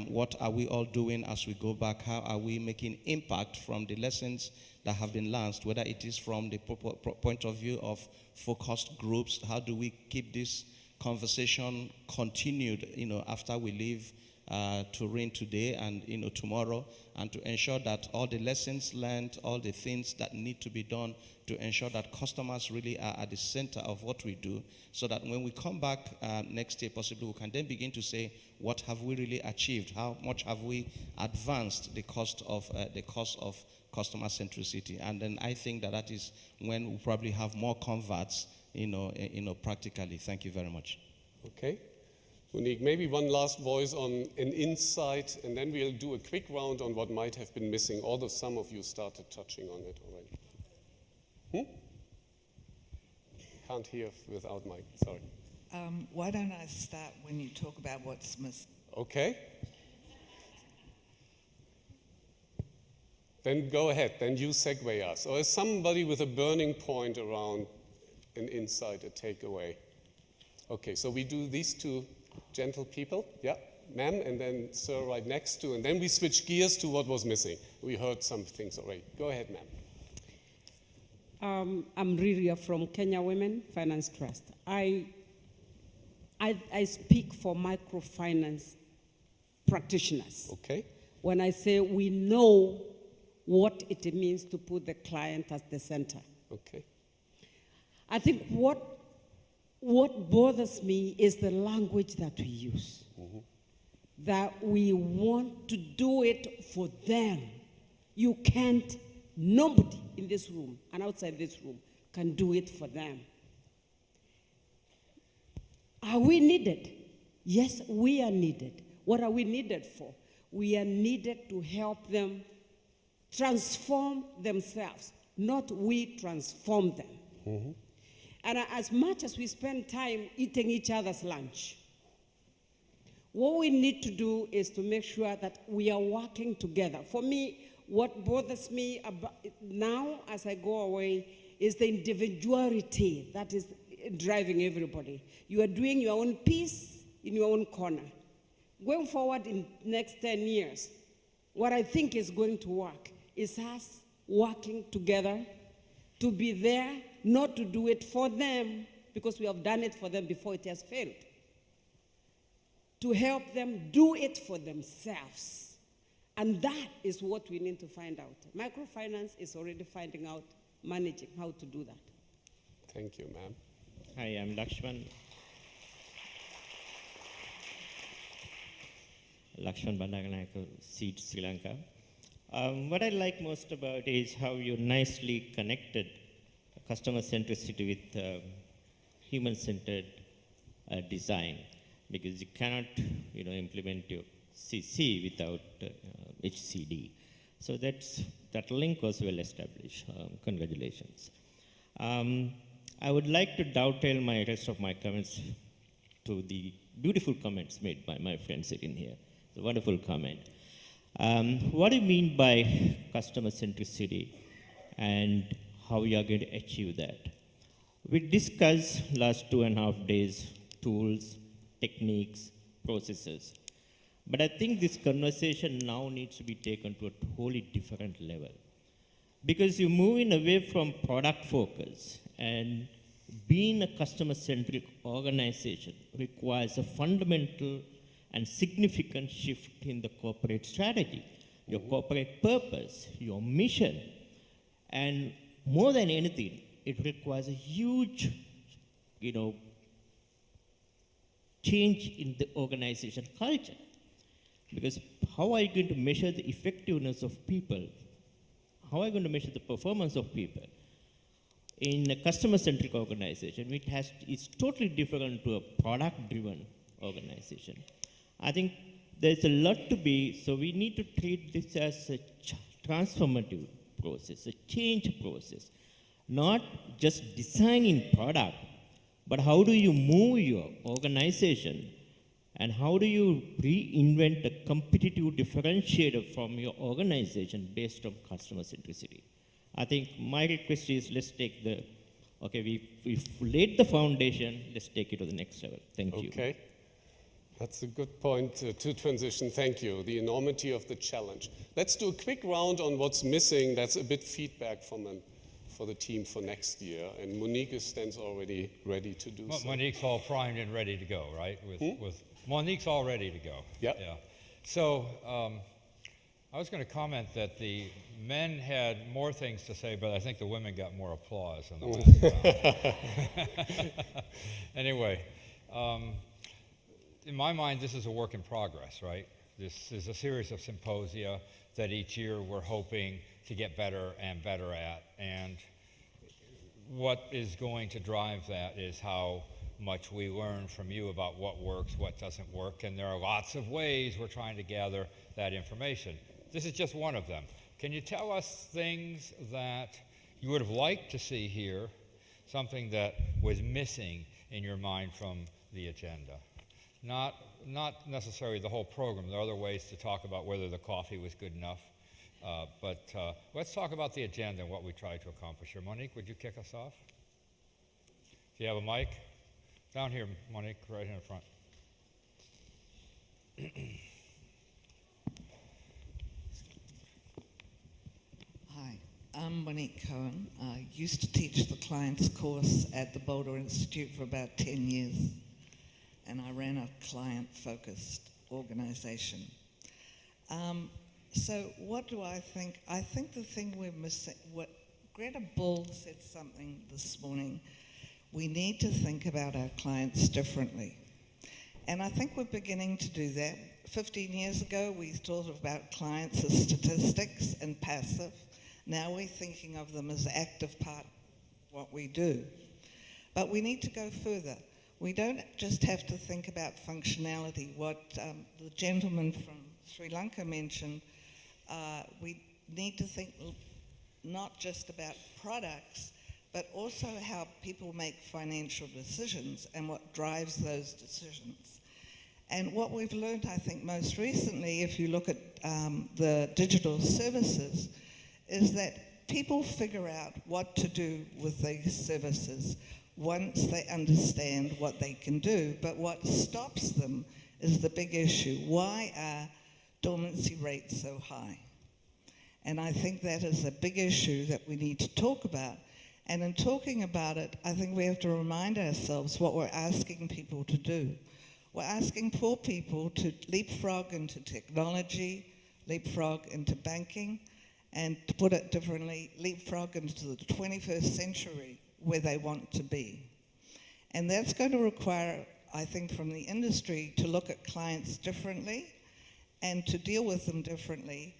What are we all doing as we go back? How are we making impact from the lessons that have been learned, whether it is from the point of view of focused groups? How do we keep this conversation continued, after we leave Turin today and tomorrow, and to ensure that all the lessons learned, all the things that need to be done to ensure that customers really are at the center of what we do, so that when we come back next year, possibly we can then begin to say, what have we really achieved? How much have we advanced the cost of customer centricity? And then I think that is when we probably have more converts, practically. Thank you very much. Okay. Monique, maybe one last voice on an insight, and then we'll do a quick round on what might have been missing, although some of you started touching on it already. Can't hear without mic, sorry. Why don't I start when you talk about what's missing? Okay. Then go ahead, then you segue us. Or is somebody with a burning point around an insight, a takeaway? Okay, so we do these two gentle people, yeah, ma'am, and then sir right next to, and then we switch gears to what was missing. We heard some things already. Go ahead, ma'am. I'm Riria from Kenya Women Finance Trust. I speak for microfinance practitioners. Okay. When I say we know what it means to put the client at the center. Okay. I think what bothers me is the language that we use. Mm-hmm. That we want to do it for them. You can't, nobody in this room and outside this room can do it for them. Are we needed? Yes, we are needed. What are we needed for? We are needed to help them transform themselves, not we transform them. Mm-hmm. And as much as we spend time eating each other's lunch, what we need to do is to make sure that we are working together. For me, what bothers me about now as I go away is the individuality that is driving everybody. You are doing your own piece in your own corner. Going forward in next 10 years, what I think is going to work is us working together to be there, not to do it for them, because we have done it for them before it has failed. To help them do it for themselves. And that is what we need to find out. Microfinance is already finding out, managing how to do that. Thank you, ma'am. Hi, I'm Lakshman. Lakshman Bandaganayake, Seed Sri Lanka. What I like most about is how you nicely connected customer centricity with human-centered design, because you cannot, implement your CC without HCD. So that link was well established. Congratulations. I would like to dovetail my rest of my comments to the beautiful comments made by my friend sitting here. It's a wonderful comment. What do you mean by customer centricity and how you are going to achieve that? We discussed last 2.5 days tools, techniques, processes. But I think this conversation now needs to be taken to a wholly different level. Because you're moving away from product focus, and being a customer-centric organization requires a fundamental and significant shift in the corporate strategy, your corporate purpose, your mission. And more than anything, it requires a huge, change in the organization culture. Because how are you going to measure the effectiveness of people? How are you going to measure the performance of people? In a customer-centric organization, it's totally different to a product-driven organization. I think there's a lot to be, so we need to treat this as a transformative process, a change process. Not just designing product, but how do you move your organization and how do you reinvent a competitive differentiator from your organization based on customer centricity? I think my request is let's take we've laid the foundation, let's take it to the next level. Thank you. Okay. That's a good point to transition. Thank you. The enormity of the challenge. Let's do a quick round on what's missing. That's a bit feedback for the team for next year. And Monique stands already ready to do so. Monique's all primed and ready to go, right? With Monique's all ready to go. Yep. Yeah. So I was going to comment that the men had more things to say, but I think the women got more applause in the last round. Anyway, in my mind, this is a work in progress, right? This is a series of symposia that each year we're hoping to get better and better at. And what is going to drive that is how much we learn from you about what works, what doesn't work, and there are lots of ways we're trying to gather that information. This is just one of them. Can you tell us things that you would have liked to see here, something that was missing in your mind from the agenda? Not necessarily the whole program. There are other ways to talk about whether the coffee was good enough. But let's talk about the agenda and what we tried to accomplish here. Monique, would you kick us off? Do you have a mic? Down here, Monique, right in front. Hi, I'm Monique Cohen. I used to teach the clients course at the Boulder Institute for about 10 years, and I ran a client-focused organization. So what do I think? I think the thing we're missing, what Greta Bull said something this morning, we need to think about our clients differently. And I think we're beginning to do that. 15 years ago, we thought about clients as statistics and passive. Now we're thinking of them as active part of what we do. But we need to go further. We don't just have to think about functionality. What the gentleman from Sri Lanka mentioned, we need to think not just about products, but also how people make financial decisions and what drives those decisions. And what we've learned, I think, most recently, if you look at the digital services, is that people figure out what to do with these services once they understand what they can do. But what stops them is the big issue. Why are dormancy rates so high? And I think that is a big issue that we need to talk about. And in talking about it, I think we have to remind ourselves what we're asking people to do. We're asking poor people to leapfrog into technology, leapfrog into banking, and to put it differently, leapfrog into the 21st century where they want to be. And that's going to require, I think, from the industry to look at clients differently and to deal with them differently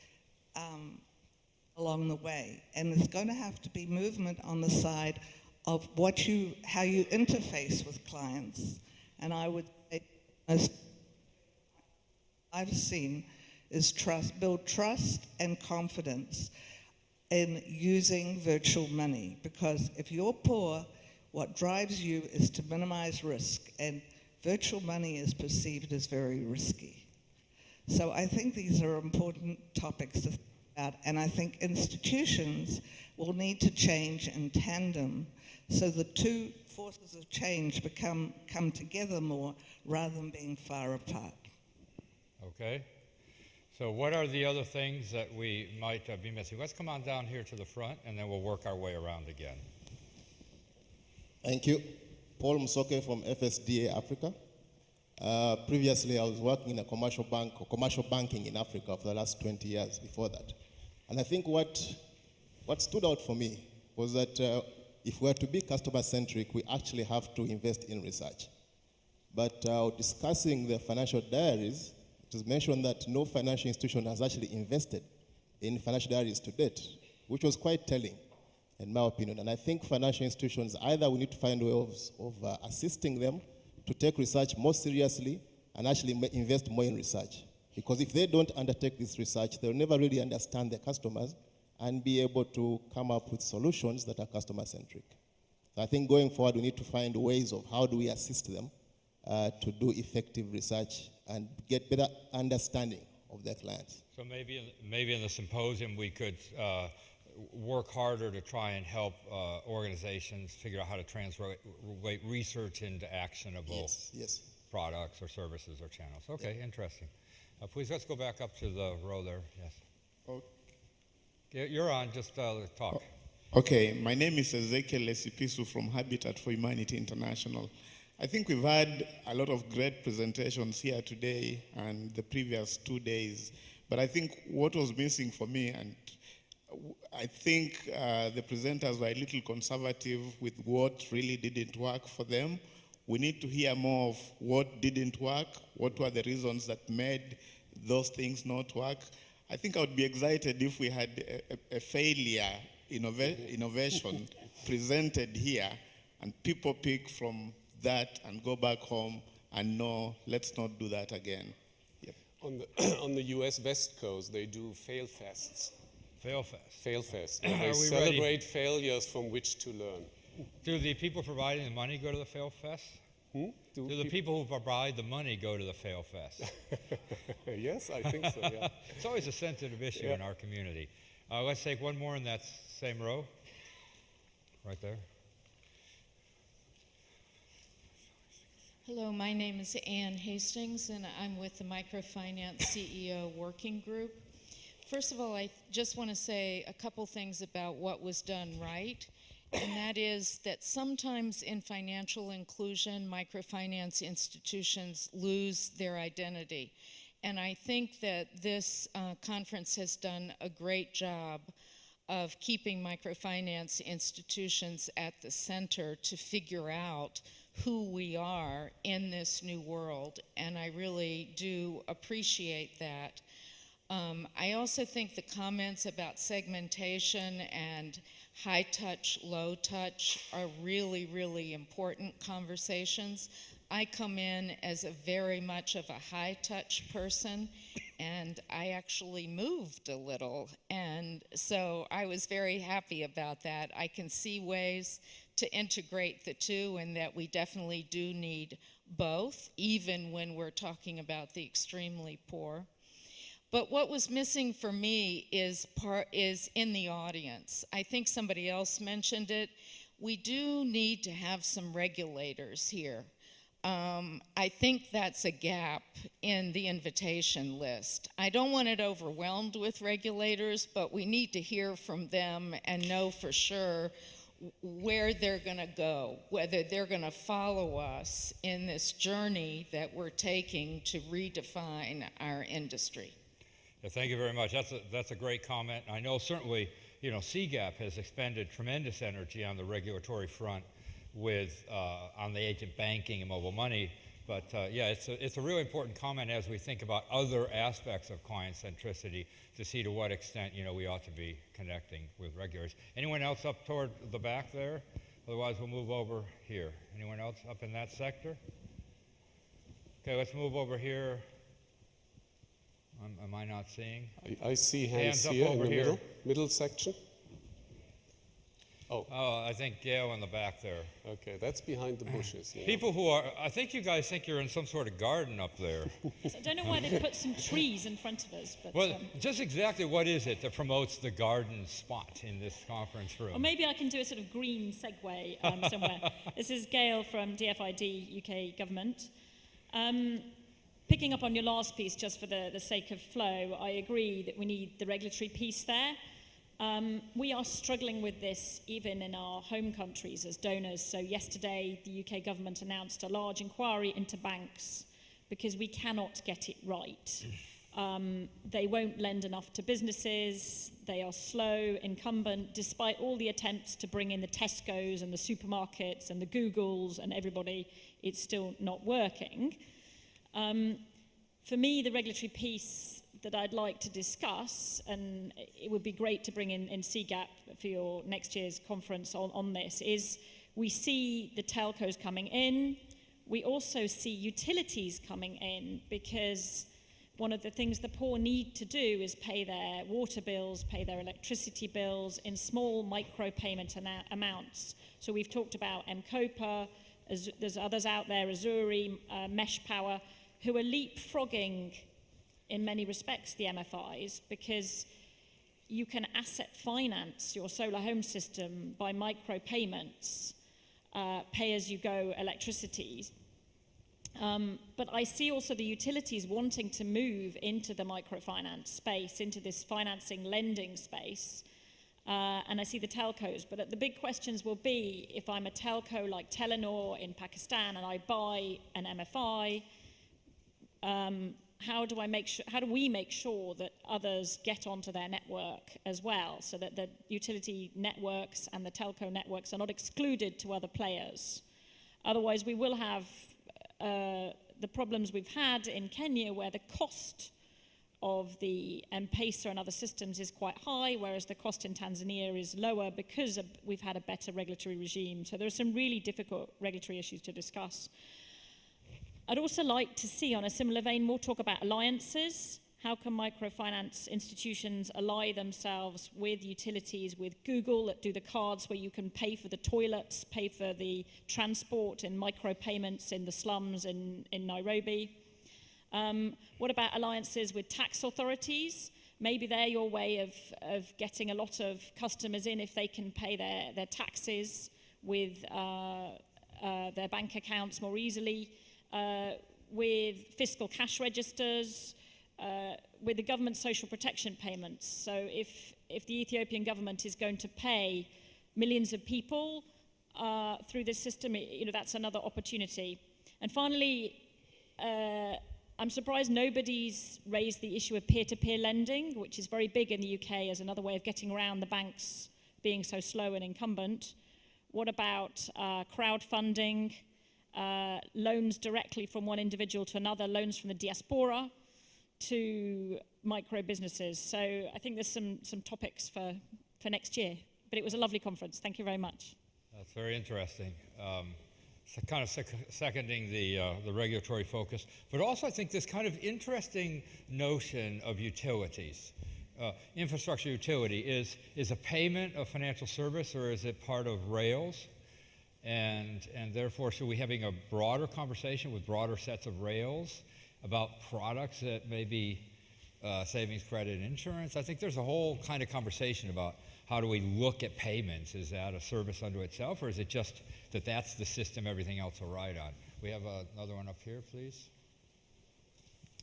along the way. And there's going to have to be movement on the side of how you interface with clients. And I would say, as I've seen, is build trust and confidence in using virtual money. Because if you're poor, what drives you is to minimize risk, and virtual money is perceived as very risky. So I think these are important topics to think about, and I think institutions will need to change in tandem so the two forces of change come together more rather than being far apart. Okay. So what are the other things that we might be missing? Let's come on down here to the front, and then we'll work our way around again. Thank you. Paul Musoke from FSDA Africa. Previously, I was working in a commercial bank or commercial banking in Africa for the last 20 years before that. And I think what stood out for me was that if we're to be customer-centric, we actually have to invest in research. But discussing the financial diaries, it was mentioned that no financial institution has actually invested in financial diaries to date, which was quite telling, in my opinion. And I think financial institutions, either we need to find ways of assisting them to take research more seriously and actually invest more in research. Because if they don't undertake this research, they'll never really understand their customers and be able to come up with solutions that are customer-centric. So I think going forward, we need to find ways of how do we assist them to do effective research and get better understanding of their clients. So maybe in the symposium we could work harder to try and help organizations figure out how to translate research into actionable products or services or channels. Okay, interesting. Please, let's go back up to the row there. Yes. You're on, just talk. Okay, my name is Ezekiel Lesipisu from Habitat for Humanity International. I think we've had a lot of great presentations here today and the previous 2 days, but I think what was missing for me, and I think the presenters were a little conservative with what really didn't work for them. We need to hear more of what didn't work, what were the reasons that made those things not work. I think I would be excited if we had a failure innovation presented here and people pick from that and go back home and no, let's not do that again. Yep. On the US West Coast, they do fail fests. Fail fest. Fail fest. Are Where they we celebrate ready? failures from which to learn. Do the people providing the money go to the Fail Fest? Do the people who provide the money go to the Fail Fest? Yes, I think so, yeah. It's always a sensitive issue Yeah. in our community. Let's take one more in that same row. Right there. Hello, my name is Ann Hastings, and I'm with the Microfinance CEO Working Group. First of all, I just want to say a couple things about what was done right, and that is that sometimes in financial inclusion, microfinance institutions lose their identity. And I think that this conference has done a great job of keeping microfinance institutions at the center to figure out who we are in this new world, and I really do appreciate that. I also think the comments about segmentation and high touch, low touch are really, really important conversations. I come in as a very much of a high touch person, and I actually moved a little, and so I was very happy about that. I can see ways to integrate the two, and that we definitely do need both, even when we're talking about the extremely poor. But what was missing for me is in the audience. I think somebody else mentioned it. We do need to have some regulators here. I think that's a gap in the invitation list. I don't want it overwhelmed with regulators, but we need to hear from them and know for sure where they're going to go, whether they're going to follow us in this journey that we're taking to redefine our industry. Yeah, thank you very much. That's a great comment. I know certainly, CGAP has expended tremendous energy on the regulatory front with on the agent banking and mobile money. But yeah, it's a really important comment as we think about other aspects of client centricity to see to what extent we ought to be connecting with regulators. Anyone else up toward the back there? Otherwise, we'll move over here. Anyone else up in that sector? Okay, let's move over here. Am I not seeing? I see hands up here in over the middle section. Oh, I think Gail in the back there. Okay, that's behind the bushes. People who are, I think you guys think you're in some sort of garden up there. So I don't know why they put some trees in front of us. But, well, just exactly what is it that promotes the garden spot in this conference room? or maybe I can do a sort of green segue somewhere. This is Gail from DFID, UK government. Picking up on your last piece, just for the sake of flow, I agree that we need the regulatory piece there. We are struggling with this even in our home countries as donors. So yesterday, the UK government announced a large inquiry into banks because we cannot get it right. They won't lend enough to businesses. They are slow, incumbent, despite all the attempts to bring in the Tesco's and the supermarkets and the Googles and everybody, it's still not working. For me, the regulatory piece that I'd like to discuss, and it would be great to bring in CGAP for your next year's conference on this, is we see the telcos coming in. We also see utilities coming in, because one of the things the poor need to do is pay their water bills, pay their electricity bills in small micro-payment amounts. So we've talked about M-Copa, there's others out there, Azuri, Mesh Power, who are leapfrogging in many respects the MFIs, because you can asset finance your solar home system by micropayments, pay-as-you-go electricity. But I see also the utilities wanting to move into the microfinance space, into this financing lending space, and I see the telcos. But the big questions will be, if I'm a telco like Telenor in Pakistan and I buy an MFI, how do we make sure that others get onto their network as well, so that the utility networks and the telco networks are not excluded to other players? Otherwise, we will have the problems we've had in Kenya, where the cost of the M-Pesa and other systems is quite high, whereas the cost in Tanzania is lower because we've had a better regulatory regime. So there are some really difficult regulatory issues to discuss. I'd also like to see, on a similar vein, more talk about alliances. How can microfinance institutions ally themselves with utilities, with Google that do the cards where you can pay for the toilets, pay for the transport and micropayments in the slums in Nairobi? What about alliances with tax authorities? Maybe they're your way of getting a lot of customers in if they can pay their taxes with their bank accounts more easily, with fiscal cash registers, with the government social protection payments. So if the Ethiopian government is going to pay millions of people through this system, that's another opportunity. And finally, I'm surprised nobody's raised the issue of peer-to-peer lending, which is very big in the UK as another way of getting around the banks being so slow and incumbent. What about crowdfunding, loans directly from one individual to another, loans from the diaspora to micro businesses? So I think there's some topics for next year. But it was a lovely conference. Thank you very much. That's very interesting. So kind of seconding the regulatory focus, but also I think this kind of interesting notion of utilities. Infrastructure utility is a payment a financial service, or is it part of rails? And therefore, should we having a broader conversation with broader sets of rails about products that may be savings, credit, and insurance? I think there's a whole kind of conversation about how do we look at payments? Is that a service unto itself, or is it just that that's the system everything else will ride on? We have another one up here, please.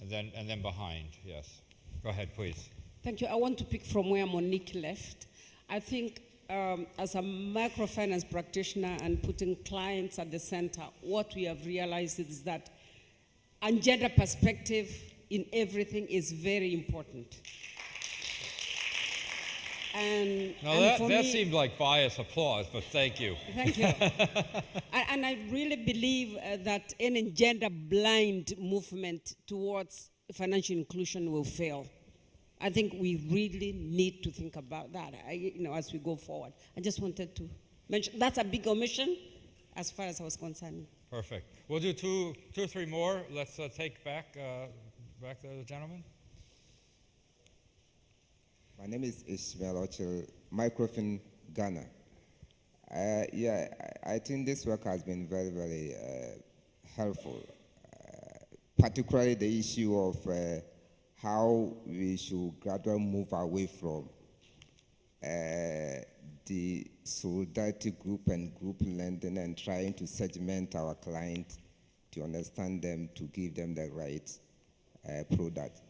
And then behind, yes. Go ahead, please. Thank you. I want to pick from where Monique left. I think as a microfinance practitioner and putting clients at the center, what we have realized is that a gender perspective in everything is very important. Now that seemed like biased applause, but thank you. Thank you. And I really believe that any gender-blind movement towards financial inclusion will fail. I think we really need to think about that, as we go forward. I just wanted to mention that's a big omission, as far as I was concerned. Perfect. We'll do two or three more. Let's take back there, the gentleman. My name is Ishmael Ochil, Microfin Ghana. I think this work has been very, very helpful, particularly the issue of how we should gradually move away from the solidarity group and group lending and trying to segment our clients to understand them, to give them the right product.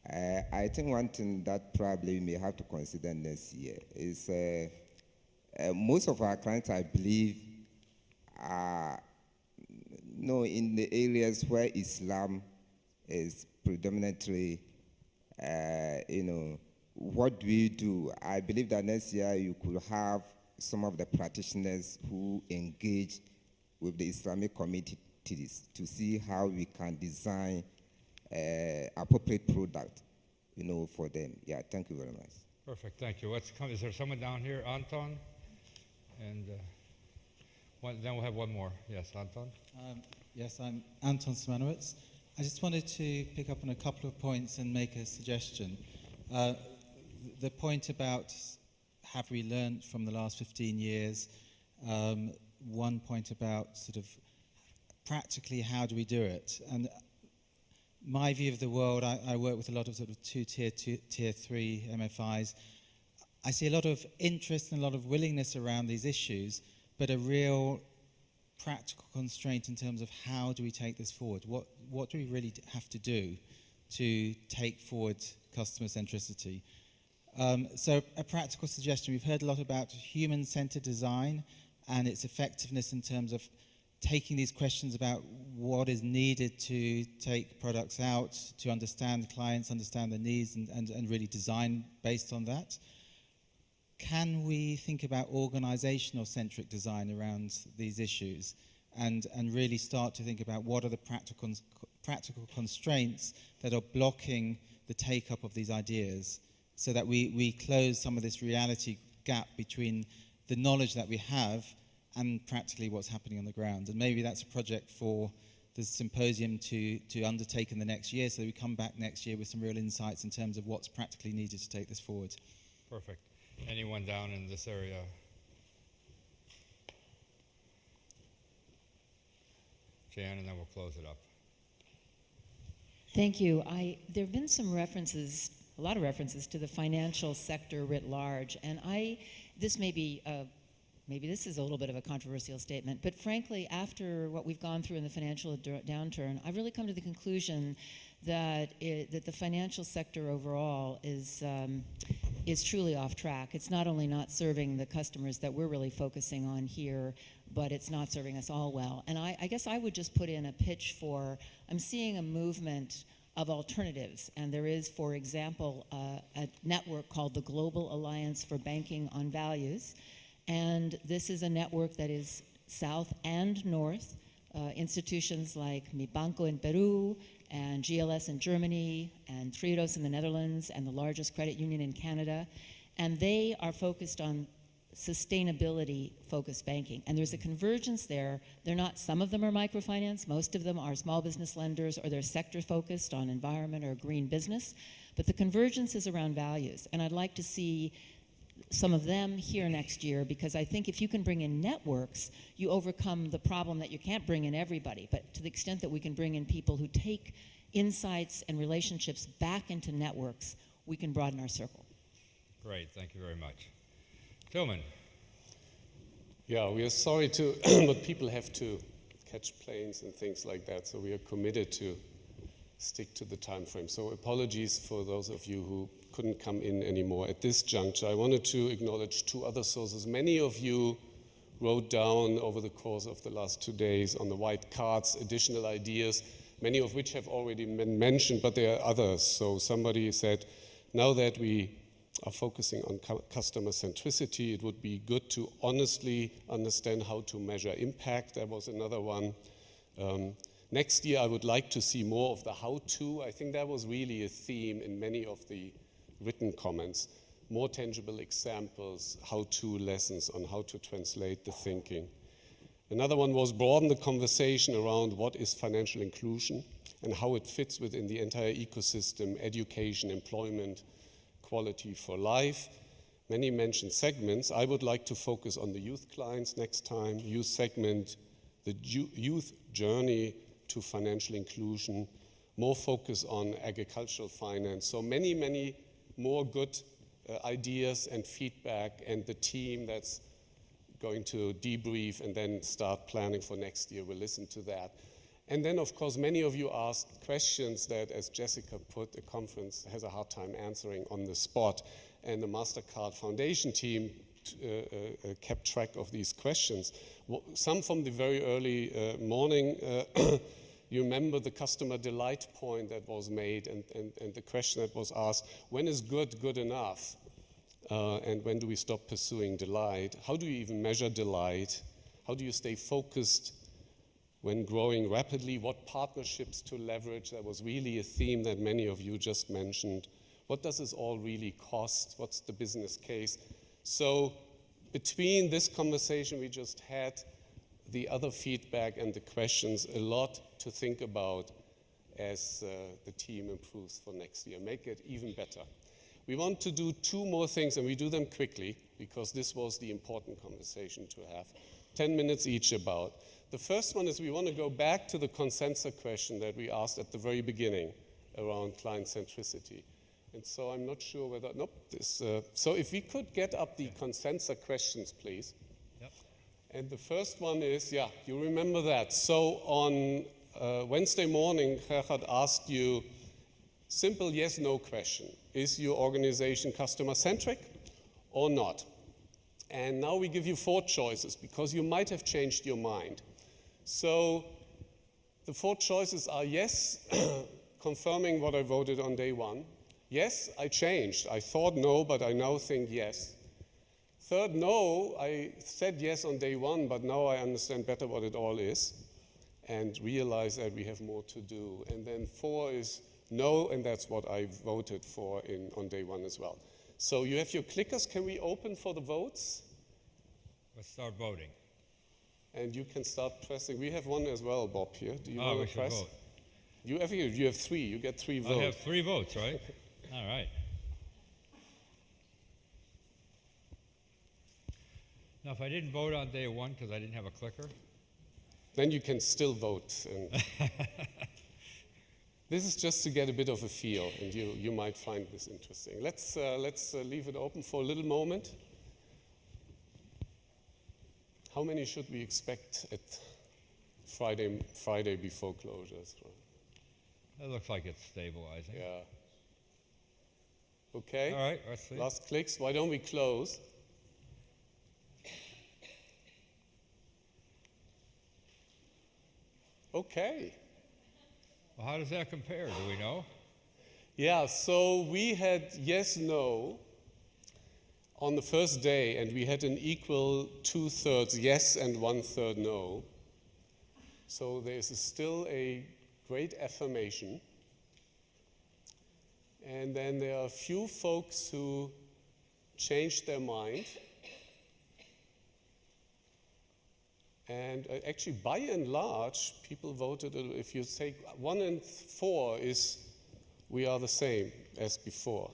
I think one thing that probably we may have to consider next year is most of our clients, I believe, are in the areas where Islam is predominantly, what do we do? I believe that next year you could have some of the practitioners who engage with the Islamic communities to see how we can design appropriate product, for them. Yeah, thank you very much. Perfect, thank you. Is there someone down here? Anton? And then we'll have one more. Yes, Anton? Yes, I'm Anton Simanowicz. I just wanted to pick up on a couple of points and make a suggestion. The point about have we learned from the last 15 years, one point about sort of practically how do we do it? And my view of the world, I work with a lot of sort of tier 3 MFIs. I see a lot of interest and a lot of willingness around these issues, but a real practical constraint in terms of how do we take this forward? What do we really have to do to take forward customer centricity? So a practical suggestion, we've heard a lot about human-centered design and its effectiveness in terms of taking these questions about what is needed to take products out, to understand clients, understand their needs, and really design based on that. Can we think about organizational-centric design around these issues and really start to think about what are the practical constraints that are blocking the take-up of these ideas, so that we close some of this reality gap between the knowledge that we have and practically what's happening on the ground. And maybe that's a project for the symposium to undertake in the next year, so that we come back next year with some real insights in terms of what's practically needed to take this forward. Perfect. Anyone down in this area? Jan, and then we'll close it up. Thank you. There have been some references, a lot of references to the financial sector writ large, and this may be, maybe this is a little bit of a controversial statement, but frankly, after what we've gone through in the financial downturn, I've really come to the conclusion that the financial sector overall is truly off track. It's not only not serving the customers that we're really focusing on here, but it's not serving us all well. And I guess I would just put in a pitch for, I'm seeing a movement of alternatives, and there is, for example, a network called the Global Alliance for Banking on Values, and this is a network that is south and north, institutions like Mi Banco in Peru, and GLS in Germany, and Triodos in the Netherlands, and the largest credit union in Canada, and they are focused on sustainability-focused banking. And there's a convergence there. They're not, some of them are microfinance, most of them are small business lenders, or they're sector-focused on environment or green business, but the convergence is around values. And I'd like to see some of them here next year, because I think if you can bring in networks, you overcome the problem that you can't bring in everybody. But to the extent that we can bring in people who take insights and relationships back into networks, we can broaden our circle. Great, thank you very much. Tillman. Yeah, we are sorry to, but people have to catch planes and things like that, so we are committed to stick to the time frame. So apologies for those of you who couldn't come in anymore at this juncture. I wanted to acknowledge two other sources. Many of you wrote down over the course of the last 2 days on the white cards additional ideas, many of which have already been mentioned, but there are others. So somebody said, now that we are focusing on customer centricity, it would be good to honestly understand how to measure impact. That was another one. Next year, I would like to see more of the how-to. I think that was really a theme in many of the written comments. More tangible examples, how-to lessons on how to translate the thinking. Another one was broaden the conversation around what is financial inclusion and how it fits within the entire ecosystem, education, employment, quality for life. Many mentioned segments. I would like to focus on the youth clients next time, youth segment, the youth journey to financial inclusion, more focus on agricultural finance. So many more good ideas and feedback, and the team that's going to debrief and then start planning for next year will listen to that. And then, of course, many of you asked questions that, as Jessica put, the conference has a hard time answering on the spot. And the MasterCard Foundation team kept track of these questions. Some from the very early morning. You remember the customer delight point that was made and the question that was asked, when is good enough? And when do we stop pursuing delight? How do you even measure delight? How do you stay focused when growing rapidly? What partnerships to leverage? That was really a theme that many of you just mentioned. What does this all really cost? What's the business case? So between this conversation we just had, the other feedback and the questions, a lot to think about as the team improves for next year. Make it even better. We want to do 2 more things, and we do them quickly because this was the important conversation to have. 10 minutes each about. The first one is we want to go back to the consensus question that we asked at the very beginning around client centricity. And so I'm not sure whether, so if we could get up the consensus questions, please. Yep. And the first one is, you remember that. So on Wednesday morning, Gerhard asked you, simple yes-no question. Is your organization customer-centric or not? And now we give you 4 choices because you might have changed your mind. So the 4 choices are yes, confirming what I voted on day 1. Yes, I changed. I thought no, but I now think yes. Third, no, I said yes on day 1, but now I understand better what it all is. and realize that we have more to do. And then 4 is no, and that's what I voted for on day 1 as well. So you have your clickers. Can we open for the votes? Let's start voting. And you can start pressing. We have one as well, Bob, here. Do you Oh, we want to should press? vote. You have 3. You get 3 votes. I have 3 votes, right? All right. Now, if I didn't vote on day 1 because I didn't have a clicker, Then you can still vote. And this is just to get a bit of a feel, and you might find this interesting. Let's leave it open for a little moment. How many should we expect at Friday before closures? it looks like it's stabilizing. Yeah. Okay. All right, let's see. Last clicks. Why don't we close? Okay. Well, how does that compare? Do we know? Yeah, so we had yes, no on the first day, and we had an equal 2/3 yes and 1/3 no. So there's still a great affirmation. And then there are a few folks who changed their mind. And actually, by and large, people voted, if you take 1 and 4 is we are the same as before.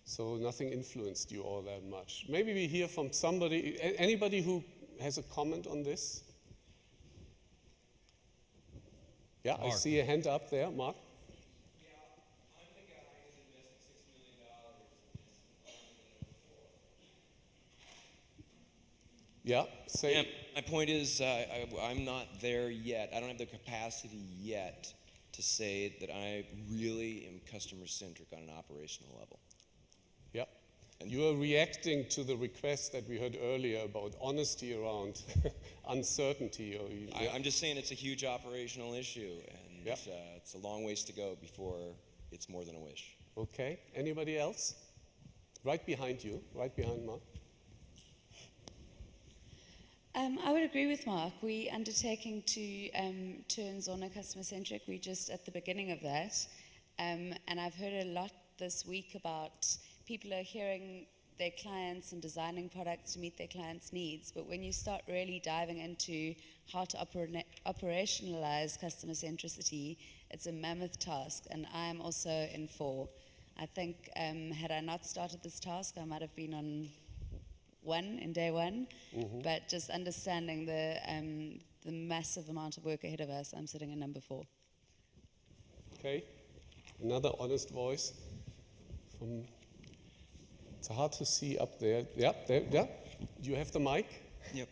So nothing influenced you all that much. Maybe we hear from somebody, anybody who has a comment on this? Yeah, Mark. I see a hand up there, Mark. Yeah, say. Yeah, my point is, I'm not there yet. I don't have the capacity yet to say that I really am customer-centric on an operational level. Yeah. And you are reacting to the request that we heard earlier about honesty around uncertainty. I'm just saying it's a huge operational issue, and it's a long ways to go before it's more than a wish. Okay. Anybody else? Right behind you, right behind Mark. I would agree with Mark. We undertaking to turn Zona customer-centric. We're just at the beginning of that. And I've heard a lot this week about people are hearing their clients and designing products to meet their clients' needs. But when you start really diving into how to operationalize customer centricity, it's a mammoth task. And I'm also in 4. I think had I not started this task, I might have been on 1 in day 1, but just understanding the massive amount of work ahead of us, I'm sitting in number 4. Okay, another honest voice. It's hard to see up there. Yeah, there. Yeah, you have the mic. Yep.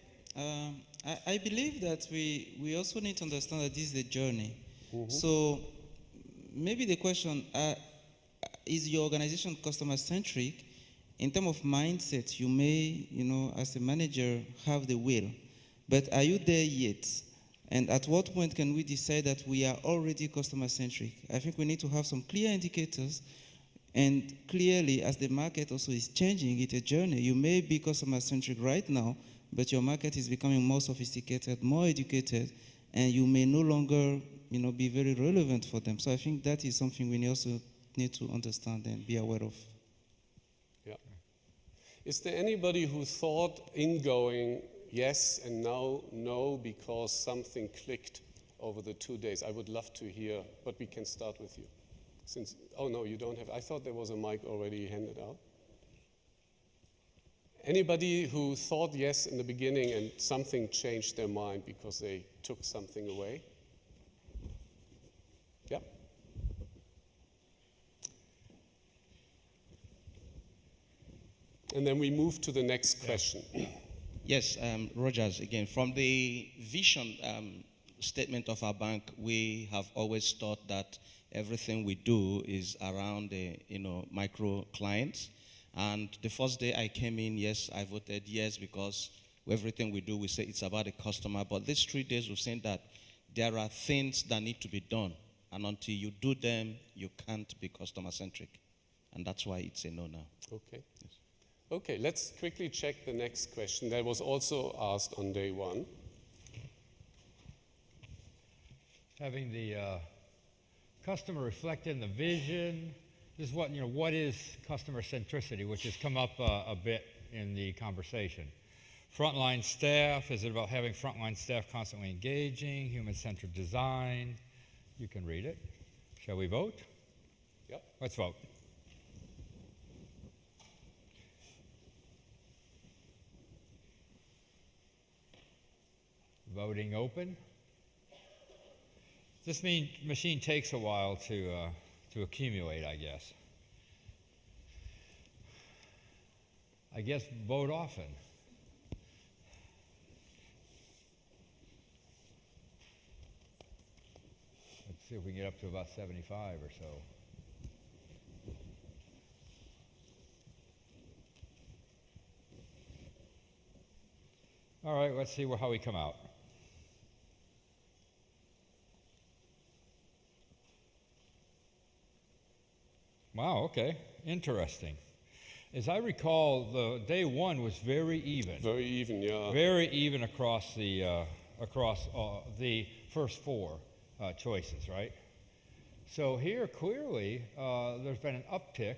I believe that we also need to understand that this is a journey. So maybe the question is your organization customer centric? In terms of mindset, you may, as a manager, have the will, but are you there yet? And at what point can we decide that we are already customer-centric? I think we need to have some clear indicators, and clearly, as the market also is changing, it's a journey. You may be customer-centric right now, but your market is becoming more sophisticated, more educated, and you may no longer, be very relevant for them. So I think that is something we also need to understand and be aware of. Is there anybody who thought in going yes and now no because something clicked over the 2 days? I would love to hear, but we can start with you. Oh no, you don't have, I thought there was a mic already handed out. Anybody who thought yes in the beginning and something changed their mind because they took something away? Yeah. And then we move to the next question. Yes, Rogers again. From the vision statement of our bank, we have always thought that everything we do is around the micro clients. And the first day I came in, yes, I voted yes because everything we do, we say it's about the customer. But these 3 days, we've seen that there are things that need to be done. And until you do them, you can't be customer-centric. And that's why it's a no now. Okay. Yes. Okay, let's quickly check the next question that was also asked on day 1. having the customer reflect in the vision. This is what is customer centricity, which has come up a bit in the conversation. Frontline staff, is it about having frontline staff constantly engaging, human-centered design? You can read it. Shall we vote? Yep. Let's vote. Voting open. This machine takes a while to accumulate, I guess. I guess vote often. Let's see if we can get up to about 75 or so. All right, let's see how we come out. Wow, okay, interesting. As I recall, the day one was very even. Very even, yeah. Very even across the first four choices, right? So here, clearly, there's been an uptick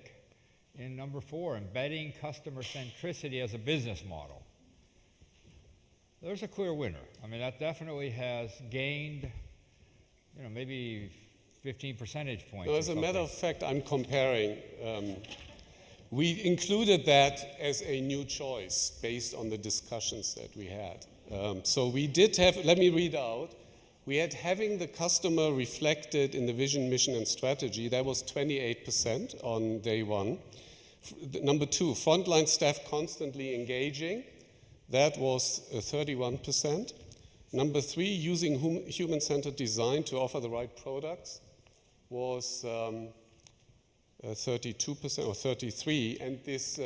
in number 4, embedding customer centricity as a business model. There's a clear winner. I mean, that definitely has gained, maybe 15 percentage points. No, as a matter of fact, I'm comparing. We included that as a new choice based on the discussions that we had. So we did have, let me read out. We had having the customer reflected in the vision, mission, and strategy. That was 28% on day one. Number 2, frontline staff constantly engaging. That was 31%. Number 3, using human-centered design to offer the right products was 32% or 33%. And this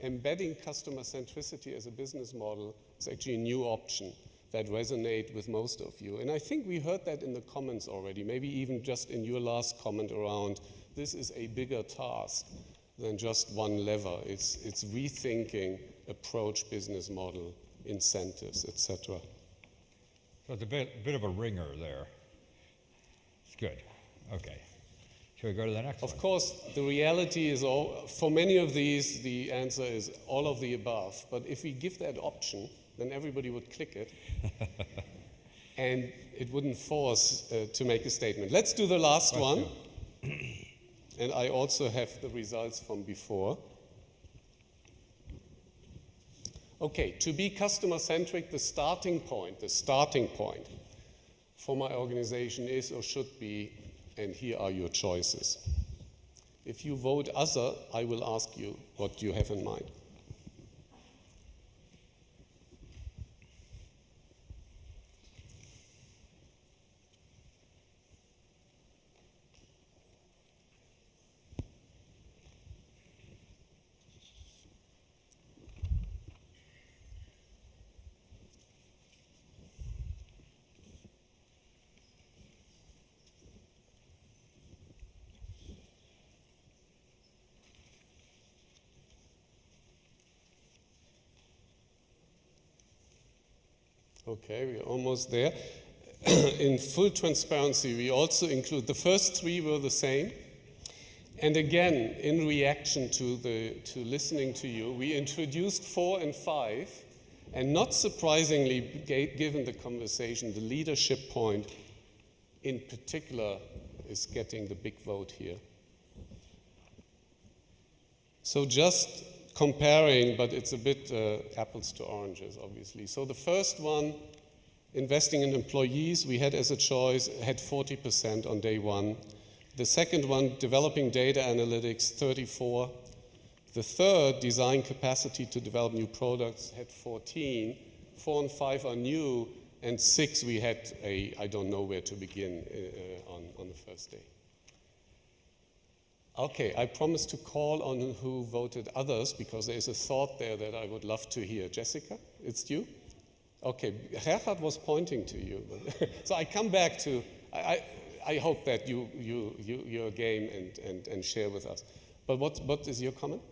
embedding customer centricity as a business model is actually a new option that resonate with most of you. And I think we heard that in the comments already, maybe even just in your last comment around this is a bigger task than just one lever. It's rethinking approach, business model, incentives, etc. So it's a bit of a ringer there. It's good. Okay. Shall we go to the next one? Of course, the reality is, for many of these, the answer is all of the above. But if we give that option, then everybody would click it. And it wouldn't force to make a statement. Let's do the last one. And I also have the results from before. Okay, to be customer-centric, the starting point for my organization is or should be, and here are your choices. If you vote other, I will ask you what you have in mind. Okay, we're almost there. In full transparency, we also include, the first 3 were the same. And again, in reaction to listening to you, we introduced 4 and 5. And not surprisingly, given the conversation, the leadership point in particular is getting the big vote here. So just comparing, but it's a bit apples to oranges, obviously. So the first one, investing in employees, we had as a choice, had 40% on day one. The second one, developing data analytics, 34%. The third, design capacity to develop new products, had 14%. 4 and 5 are new, and 6 we had I don't know where to begin on the first day. Okay, I promise to call on who voted others, because there is a thought there that I would love to hear. Jessica, it's you? Okay, Gerhard was pointing to you. So I come back to, I hope that you're game and share with us. But what is your comment?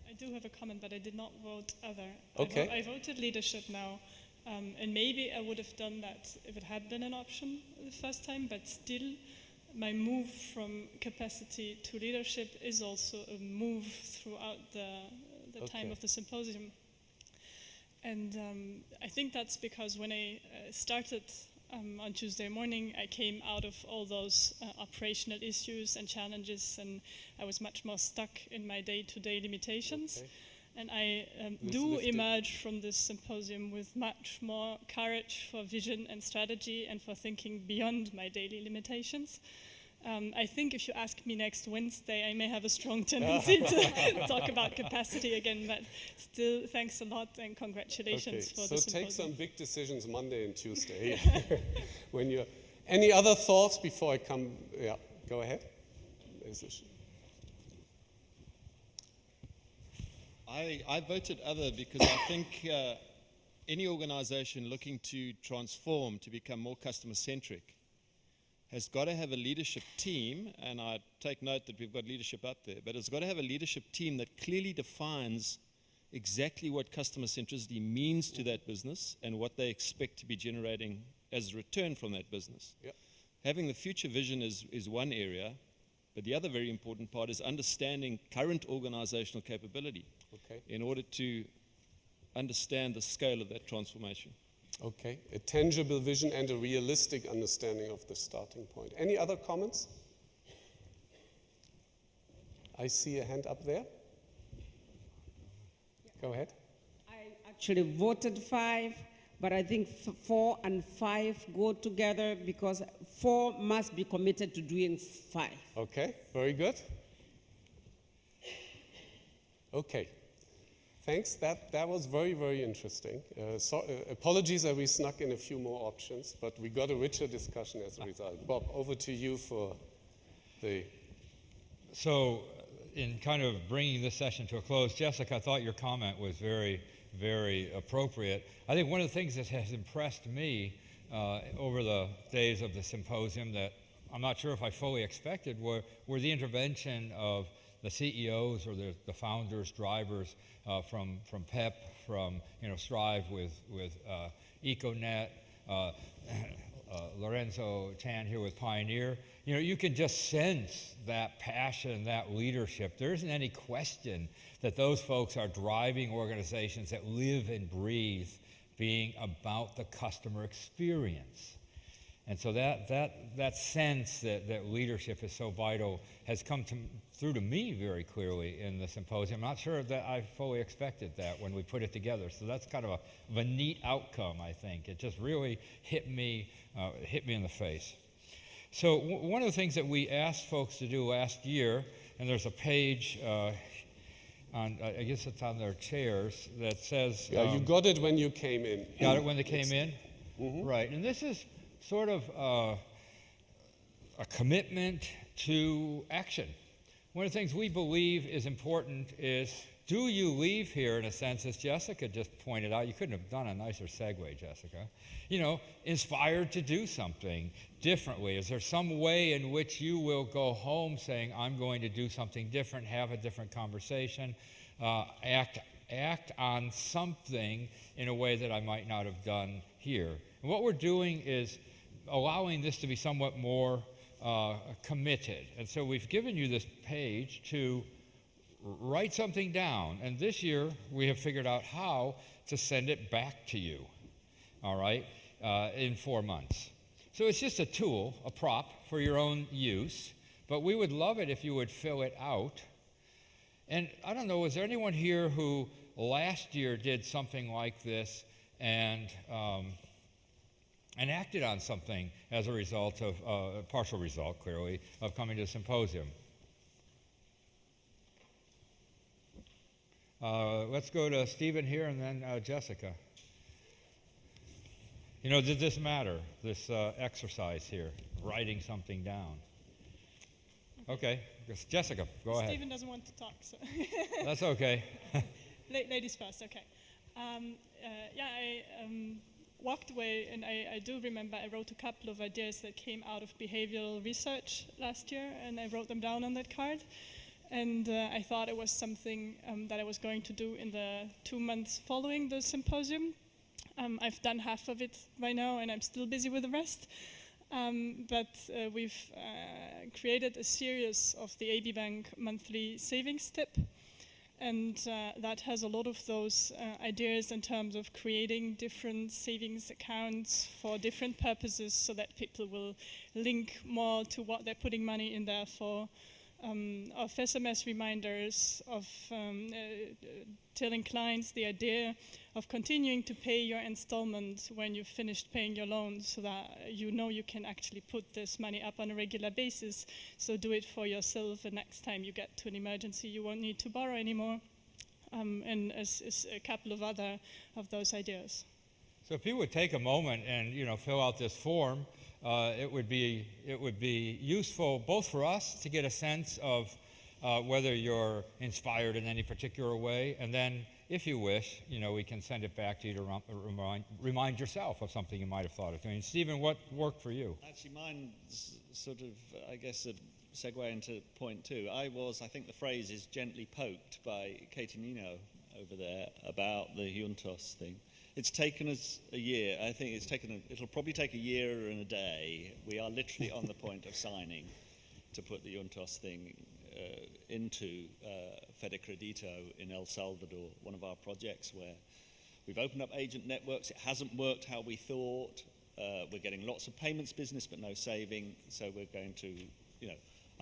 I do have a comment, but I did not vote other. Okay. I voted leadership now. And maybe I would have done that if it had been an option the first time, but still, my move from capacity to leadership is also a move throughout the time of the symposium. And I think that's because when I started on Tuesday morning, I came out of all those operational issues and challenges, and I was much more stuck in my day-to-day limitations. Okay. And I do emerge from this symposium with much more courage for vision and strategy and for thinking beyond my daily limitations. I think if you ask me next Wednesday, I may have a strong tendency to talk about capacity again, but still, thanks a lot and congratulations for the symposium. So take some big decisions Monday and Tuesday. When you're, any other thoughts before I come? Yeah, go ahead. I voted other because I think any organization looking to transform, to become more customer-centric, has got to have a leadership team, and I take note that we've got leadership up there, but it's got to have a leadership team that clearly defines exactly what customer centricity means to that business and what they expect to be generating as a return from that business. Yep. Having the future vision is one area, but the other very important part is understanding current organizational capability in order to understand the scale of that transformation. Okay, a tangible vision and a realistic understanding of the starting point. Any other comments? I see a hand up there. Go ahead. I actually voted 5, but I think 4 and 5 go together because 4 must be committed to doing 5. Okay, very good. Okay. Thanks. That was very, very interesting. Apologies that we snuck in a few more options, but we got a richer discussion as a result. Bob, over to you for the... So, in kind of bringing this session to a close, Jessica, I thought your comment was very, very appropriate. I think one of the things that has impressed me over the days of the symposium that I'm not sure if I fully expected were the intervention of the CEOs or the founders, drivers from PEP, from Strive with EcoNet, Lorenzo Chan here with Pioneer. You can just sense that passion, that leadership. There isn't any question that those folks are driving organizations that live and breathe being about the customer experience. And so that sense that leadership is so vital has come through to me very clearly in the symposium. I'm not sure that I fully expected that when we put it together. So that's kind of a neat outcome, I think. It just really hit me in the face. So one of the things that we asked folks to do last year, and there's a page on, I guess it's on their chairs, that says... Yeah, you got it when you came in. Got it when they came in? Mm-hmm. Right, and this is sort of a commitment to action. One of the things we believe is important is, do you leave here, in a sense, as Jessica just pointed out, you couldn't have done a nicer segue, Jessica, inspired to do something differently? Is there some way in which you will go home saying, I'm going to do something different, have a different conversation, act on something in a way that I might not have done here? And what we're doing is allowing this to be somewhat more committed. And so we've given you this page to write something down. And this year we have figured out how to send it back to you, all right, in 4 months. So it's just a tool, a prop for your own use. But we would love it if you would fill it out. And I don't know, is there anyone here who last year did something like this and acted on something as a result of, a partial result, clearly, of coming to the symposium? Let's go to Stephen here and then Jessica. Did this matter, this exercise here, writing something down? Okay, Jessica, go ahead. Stephen doesn't want to talk, so... That's okay. Ladies first, okay. I walked away, and I do remember I wrote a couple of ideas that came out of behavioral research last year, and I wrote them down on that card. And I thought it was something that I was going to do in the 2 months following the symposium. I've done half of it by now, and I'm still busy with the rest. But we've created a series of the AB Bank monthly savings tip. And that has a lot of those ideas in terms of creating different savings accounts for different purposes so that people will link more to what they're putting money in there for, of SMS reminders, of telling clients the idea of continuing to pay your installment when you've finished paying your loan so that you know you can actually put this money up on a regular basis. So do it for yourself, and next time you get to an emergency, you won't need to borrow anymore. And as a couple of other of those ideas. So if you would take a moment and fill out this form, it would be useful both for us to get a sense of whether you're inspired in any particular way, and then if you wish, we can send it back to you to remind yourself of something you might have thought of doing. Stephen, what worked for you? Actually, mine's sort of, I guess, a segue into point two. I think the phrase is gently poked by Katie Nino over there about the Juntos thing. It's taken us a year. I think it'll probably take a year and a day. We are literally on the point of signing to put the Juntos thing into Fede Credito in El Salvador, one of our projects where we've opened up agent networks. It hasn't worked how we thought. We're getting lots of payments business but no saving, so we're going to,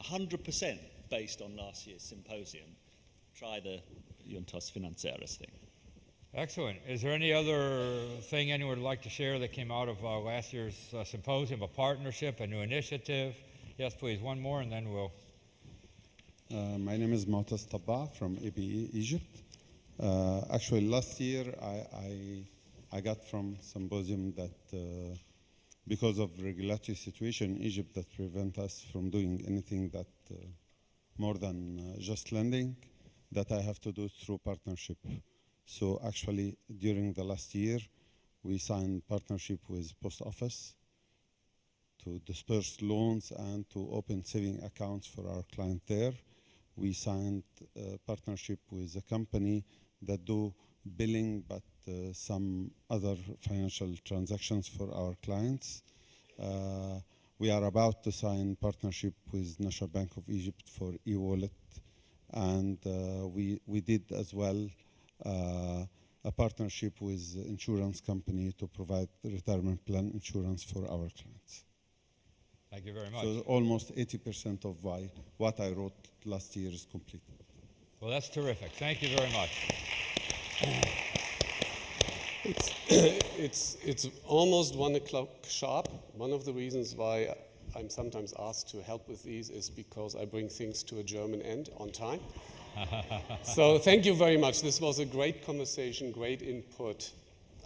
100% based on last year's symposium, try the Juntos Financieras thing. Excellent. Is there any other thing anyone would like to share that came out of last year's symposium, a partnership, a new initiative? Yes, please, one more, and then we'll... My name is Motas Tabah from ABE Egypt. Actually, last year I got from symposium that because of regulatory situation in Egypt that prevent us from doing anything that more than just lending, that I have to do through partnership. So actually, during the last year, we signed partnership with Post Office to disperse loans and to open saving accounts for our client there. We signed a partnership with a company that do billing, but some other financial transactions for our clients. We are about to sign partnership with National Bank of Egypt for e-wallet, and we did as well a partnership with insurance company to provide retirement plan insurance for our clients. Thank you very much. So almost 80% of what I wrote last year is completed. Well, that's terrific. Thank you very much. It's almost 1 o'clock sharp. One of the reasons why I'm sometimes asked to help with these is because I bring things to a German end on time. So thank you very much. This was a great conversation, great input.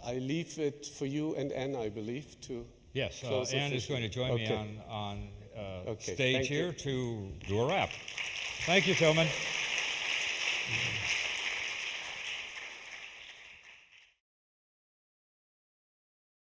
I leave it for you and Anne, I believe, to Yes, close Anne is officially. going to join me on Okay, stage thank you. here to do a wrap. Thank you, Tillman.